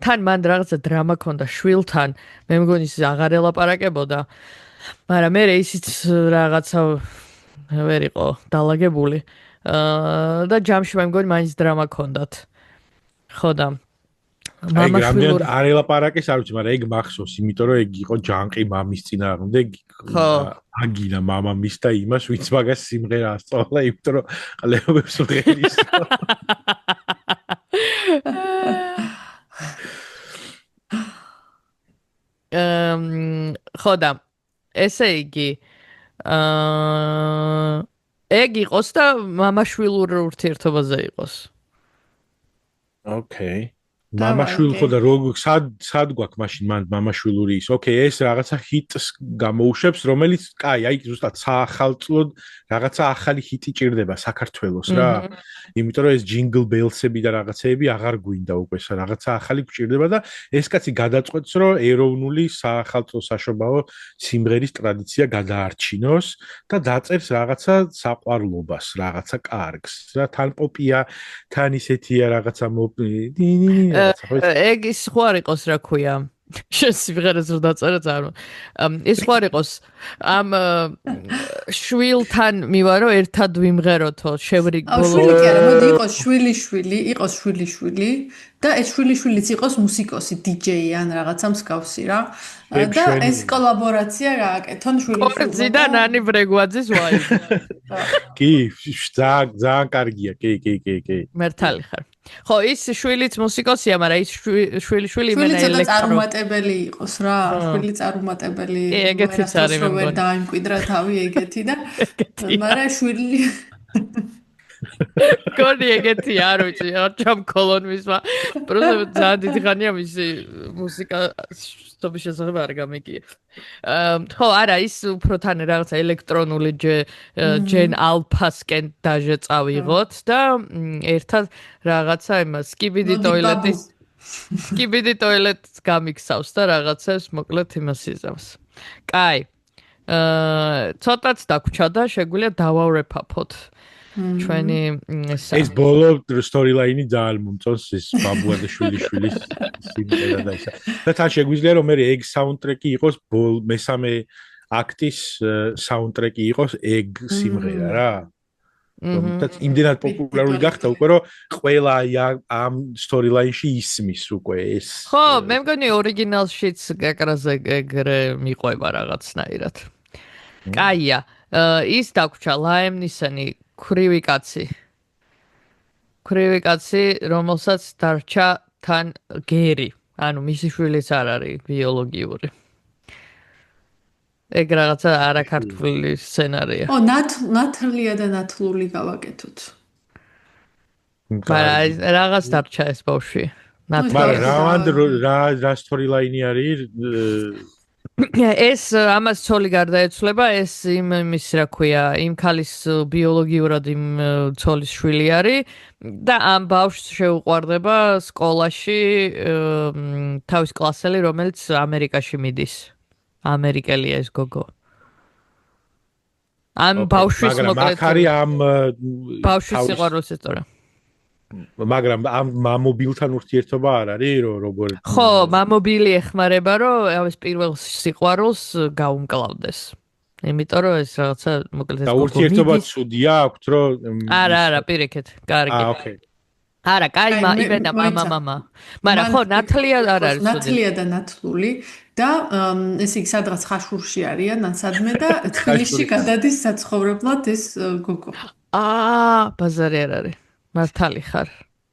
თან მან რაღაცა დრამა ქონდა შვილთან, მე მგონი ის აღარ ელაპარაკებოდა. მაგრამ მე ისიც რაღაცა ვერ იყო დალაგებული. და ჯამში მე მგონი მაინც დრამა ქონდათ. ხო და მამაშვილი არ ელაპარაკეს არ ვიცი, მაგრამ ეგ მახსოვს, იმიტომ რომ ეგ იყო ჯანყი მამის წინააღმდეგ. აგინა მამამის და იმას, ვინც მაგას სიმღერა ასწავლა, იმიტომ რომ ყლებებს ვღერის. ხო და ესე იგი ეგ იყოს და მამაშვილურ ურთიერთობაზე იყოს. ოკეი. მამაშვილი ხო და სად გვაქვს მაშინ მან მამაშვილური ის. ოკეი, ეს რაღაცა ჰიტს გამოუშვებს, რომელიც კაი, აი ზუსტად საახალწლოდ რაღაცა ახალი ჰიტი ჭირდება საქართველოს რა. იმიტომ რომ ეს ჯინგლ ბელსები და რაღაცეები აღარ გვინდა უკვე, რაღაცა ახალი გვჭირდება და ეს კაცი გადაწყვეტს, რომ ეროვნული საახალწლო საშობაო სიმღერის ტრადიცია გადაარჩინოს და დაწერს რაღაცა საყვარლობას, რაღაცა კარგს. რა თან პოპია, თან ისეთია რაღაცა ეგ ის ხო არ იყოს რა ქვია შენ სიმღერას რო დაწერა წარ ეს ხო არ იყოს ამ შვილთან მივარო ერთად ვიმღეროთო შევრიგო შვილი კი არა მოდი იყოს შვილიშვილი და ეს შვილიშვილიც იყოს მუსიკოსი დიჯეი ან რაღაცა მსგავსი რა და ეს კოლაბორაცია გააკეთონ შვილიშვილს ორძი და ნანი ბრეგვაძის ვაი კი ძალიან კარგია კი მართალი ხარ ხო ის შვილიც მუსიკოსია მაგრამ ის შვილიშვილი მენე ელექტრო წარუმატებელი იყოს რა შვილი წარუმატებელი ეგეთიც არის მე მგონი დაიმკვიდრა თავი ეგეთი და მაგრამ შვილი გონი ეგეთი არ ვიცი არჩამ კოლონმისმა პროზა ძალიან დიდი ხანია მისი მუსიკა სოფის შესახებ არ გამიგია ხო არა ის უფრო თან რაღაცა ელექტრონული ჯენ ალფასკენ დაჟე წავიღოთ და ერთად რაღაცა იმას skibidi toilet გამიქსავს და რაღაცას მოკლედ იმას იზავს კაი ცოტაც დაგვრჩა და შეგვიძლია დავავრეფაფოთ ჩვენი ეს ბოლო storyline-ი ძალიან მომწონს ეს ბაბუა და შვილიშვილის სიმღერა და ისა. და თან შეგვიძლია რომ მე ეგ საუნდტრეკი იყოს მესამე აქტის საუნდტრეკი იყოს ეგ სიმღერა რა. და იმდენად პოპულარული გახდა უკვე რომ ყველა ამ storyline-ში ისმის უკვე ეს. ხო, მე მგონი ორიგინალშიც ეკრანზე ეგრე მიყვება რაღაცნაირად. კაია, ის დაგვრჩა Liam Neeson-ი ქრივი კაცი, რომელსაც დარჩა თან გერი, ანუ მისი შვილიც არ არის ბიოლოგიური. ეგ რაღაცა არაქართული სცენარია. ნათლია და ნათლული გავაკეთოთ. მაგრამ რაღაც დარჩა ეს ბავშვი. მაგრამ რა storyline-ი არის? ეს ამას ცოლი გარდაეცვლება, ეს იმის რა ქვია, იმ ქალის ბიოლოგიურად იმ ცოლის შვილი არის და ამ ბავშვს შეუყვარდება სკოლაში თავის კლასელი, რომელიც ამერიკაში მიდის. ამერიკელია ეს გოგო. ამ ბავშვის მოკლედ ბავშვის სიყვარულის ისტორია. მაგრამ ამ მამობილთან ურთიერთობა არ არის როგორ ხო, მამობილი ეხმარება რომ ამის პირველ სიყვარულს გაუმკლავდეს. იმიტომ რომ ეს რაღაცა მოკლედ ეს და ურთიერთობა ცუდია აქვთ რომ არა, პირიქით, კარგი. ოკეი. არა, კაი, იბედა მამა. მაგრამ ხო, ნათლია არ არის ცუდი. ნათლია და ნათლული და ესე იგი სადღაც ხაშურში არიან ან სადმე და თბილისში გადადის საცხოვრებლად ეს გოგო. ბაზარი არ არის. მართალი ხარ.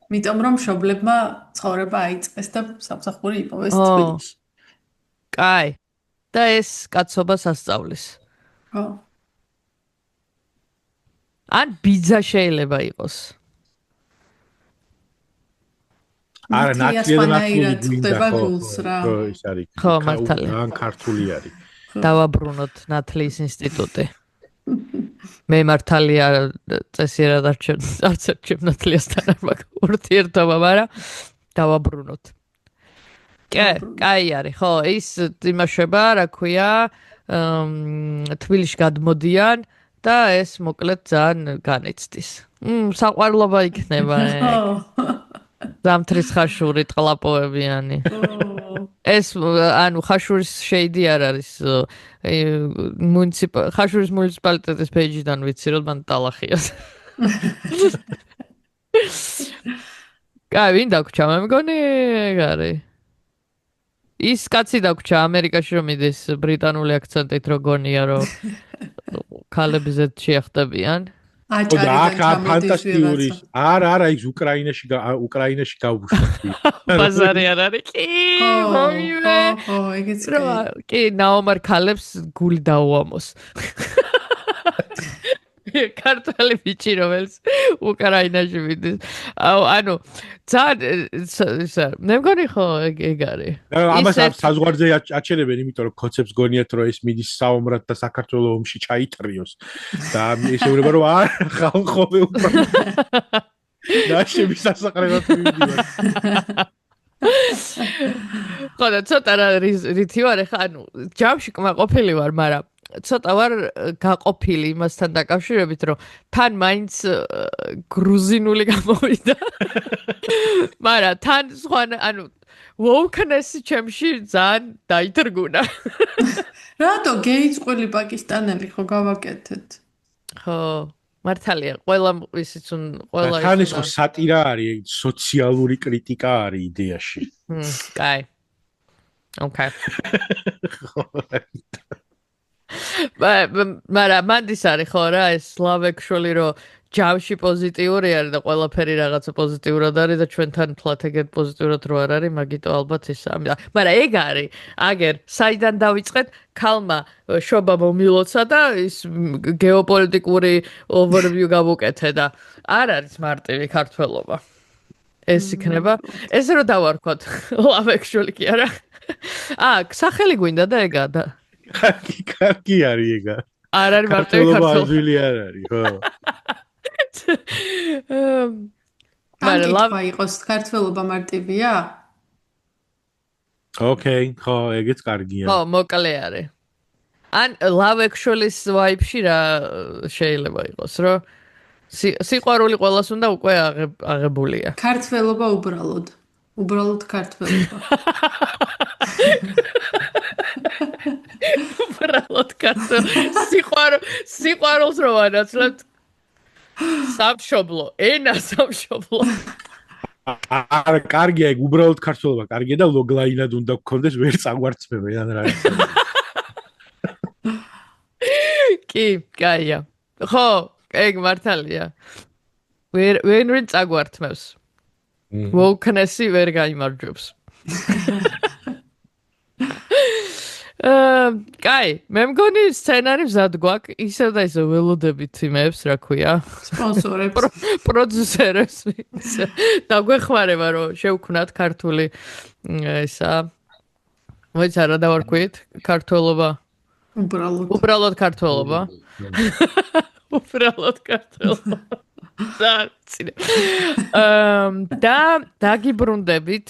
იმიტომ რომ მშობლებმა ცხოვრება აიწყეს და სამსახური იპოვეს თბილისში. კაი. და ეს კაცობას ასწავლის. ხო. ან ბიძა შეიძლება იყოს. არა, ნათლია და ნათლული ხდება გულს რა. ის არის. ხო, მართალი. ან ქართული არის. დავაბრუნოთ ნათლის ინსტიტუტი. მე მართალია წესიერად არც არჩევ ნათლიასთან არ მაქვს ურთიერთობა, მაგრამ დავაბრუნოთ. კაი არის, ხო, ის იმაშება, რა ქვია, თბილისში გადმოდიან და ეს მოკლედ ძალიან განიცდის. საყვარლობა იქნება. ზამთრის ხაშური ტყლაპოებიანი. ეს ანუ ხაშურის შეიდი არ არის ხაშურის მუნიციპალიტეტის პეიჯიდან ვიცი რომ მან ტალახიას. კაი, ვინ დაგვრჩა? მე მგონი ეგ არის. ის კაცი დაგვრჩა ამერიკაში რომ მიდის ბრიტანული აქცენტით რო გონია რომ ქალები ზედ შეახტებიან. ფანტასტიკური. არა, ის უკრაინაში გაუშვი. ბაზარი არ არის. კი, მომივე. ხო, ეგეც კი, ნაომარ ქალებს გული დაუამოს. ქართველი ბიჭი რომელიც უკრაინაში მიდის. ანუ ძალიან მე მგონი ხო ეგ არის. ამას საზღვარზე აჩერებენ, იმიტომ რომ კონცეფტს გონიათ რომ ეს მიდის საომრად და საქართველოს ომში ჩაიტრიოს. და ესეუნება რომ არ ხალხობე უბრალოდ. ნაშები სასაყრელად მიდიან. ხო და ცოტა რითი ვარ ახლა, ანუ ჯამში კმაყოფილი ვარ, მაგრამ ცოტა ვარ გაყოფილი იმასთან დაკავშირებით, რომ თან მაინც გრუზინული გამოვიდა. მაგრამ თან სხვა, ანუ wokeness-ი ჩემში ძალიან დაითრგუნა. რატო გეიწყვილი პაკისტანელი ხო გავაკეთეთ? ხო, მართალია, ყველა ისიც ყველა თან ეს ხო სატირა არის, სოციალური კრიტიკა არის იდეაში. კაი. ოკეი. მაგრამ მანდის არის ხო რა ეს სლავექსული რომ ჯავში პოზიტიური არის და ყველაფერი რაღაცა პოზიტიურად არის და ჩვენთან თლათ ეგეთ პოზიტიურად რო არ არის, მაგიტო ალბათ ის მაგრამ ეგ არის, აგერ საიდან დავიწყეთ, ქალმა შობა მომილოცა და ის გეოპოლიტიკური overview გავუკეთე და არ არის მარტივი ქართველობა. ეს იქნება, ესე რომ დავარქვათ, ლავექსული კი არა. სახელი გვინდა და ეგა და კარგი არის ეგა. არ არის მარტივი ქართველობა. აზვილი არ არის, ხო. მაგრამ იყოს ქართველობა მარტივია? ოკეი, ხო, ეგეც კარგია. ხო, მოკლე არის. ან Love Actually-ის vibe-ში რა შეიძლება იყოს, რომ სიყვარული ყველას უნდა უკვე აღებულია. ქართველობა უბრალოდ ქართველობა. უბრალოდ ქართველობა. სიყვარულს რო ვანაცვლებთ სამშობლო, ენა სამშობლო. არა, კარგია, ეგ უბრალოდ ქართველობა, კარგია და ლოგლაინად უნდა გქონდეს, ვერ წაგვარცმებენ ან რა. კი, კაია. ხო, ეგ მართალია. ვერ წაგვართმევს. ვოუკნესი ვერ გაიმარჯვებს. კაი, მე მგონი სცენარი მზად გვაქვს, ისე და ისე ველოდებით იმებს, რა ქვია, სპონსორებს, პროდიუსერებს. დაგვეხმარება, რომ შევქვნათ ქართული ისა. მოიცა რა დავარქვით? ქართველობა. უბრალოდ ქართველობა. უბრალოდ ქართველობა. და დაგიბრუნდებით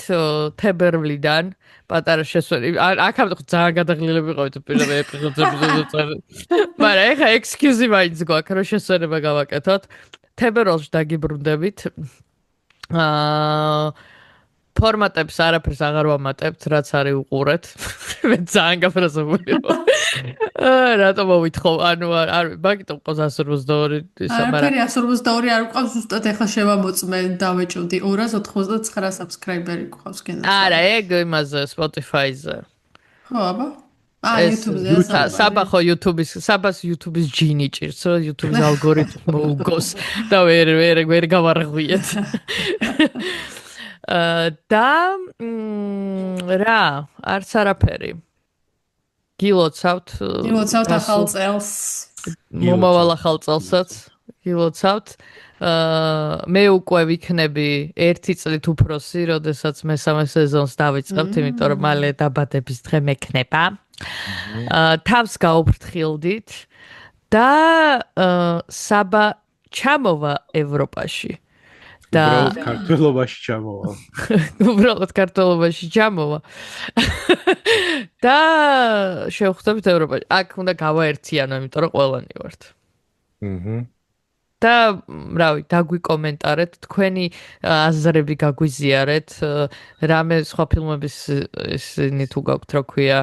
თებერვლიდან პატარა შესვენები. აქამდე ხო ძალიან გადაღლილები ყავით პირველ ეპიზოდებში. მაგრამ ეხა ექსკიუზი მაინც გვაქვს, რომ შესვენება გავაკეთოთ. თებერვალში დაგიბრუნდებით. ფორმატებს არაფერს აღარ ვამატებთ, რაც არის უყურეთ. მე ძალიან გაფრაზებული ვარ. რატომ მოვითხოვ? ანუ არ მაგიტომ ყავს 182 ისა, მაგრამ 182 არ ყავს, ზუსტად ეხლა შევამოწმე, დავეჭვდი 299 subscriber-ი ყავს გენას. არა, ეგ იმაზე Spotify-ზე. ხო, აბა. YouTube-ზე. საბას YouTube-ის ჯინი ჭირს, რომ YouTube-ის ალგორითმი მოუგოს და ვერ გავარღვიეთ. და რა, არც არაფერი. გილოცავთ ახალ წელს. მომავალ ახალ წელსაც გილოცავთ. მე უკვე ვიქნები 1 წლით უფროსი, როდესაც მესამე სეზონს დავიწყებთ, იმიტომ რომ მალე დაბადების დღე მექნება. თავს გაუფრთხილდით და საბა ჩამოვა ევროპაში. უბრალოდ ქართველობაში ჩამოვა. უბრალოდ ქართველობაში ჩამოვა. და შევხვდებით ევროპაში. აქ უნდა გავაერთიანო, იმიტომ რომ ყველანი ვართ. და რავი, დაგვიკომენტარეთ, თქვენი აზრები გაგვიზიარეთ, რამე სხვა ფილმების ისინი თუ გაქვთ, რა ქვია,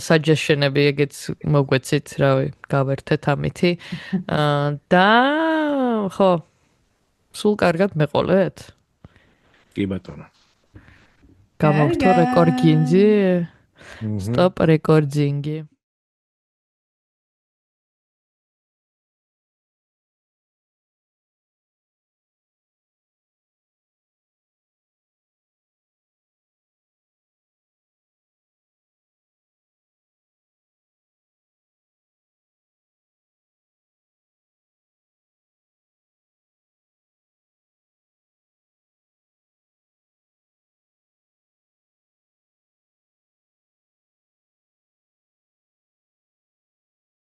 suggestion-ები ეგეც მოგვეცით, რავი, გავერთეთ ამითი. და ხო, სულ კარგად მეყოლეთ? კი ბატონო. გამოვთო რეკორდინგი? Stop recording.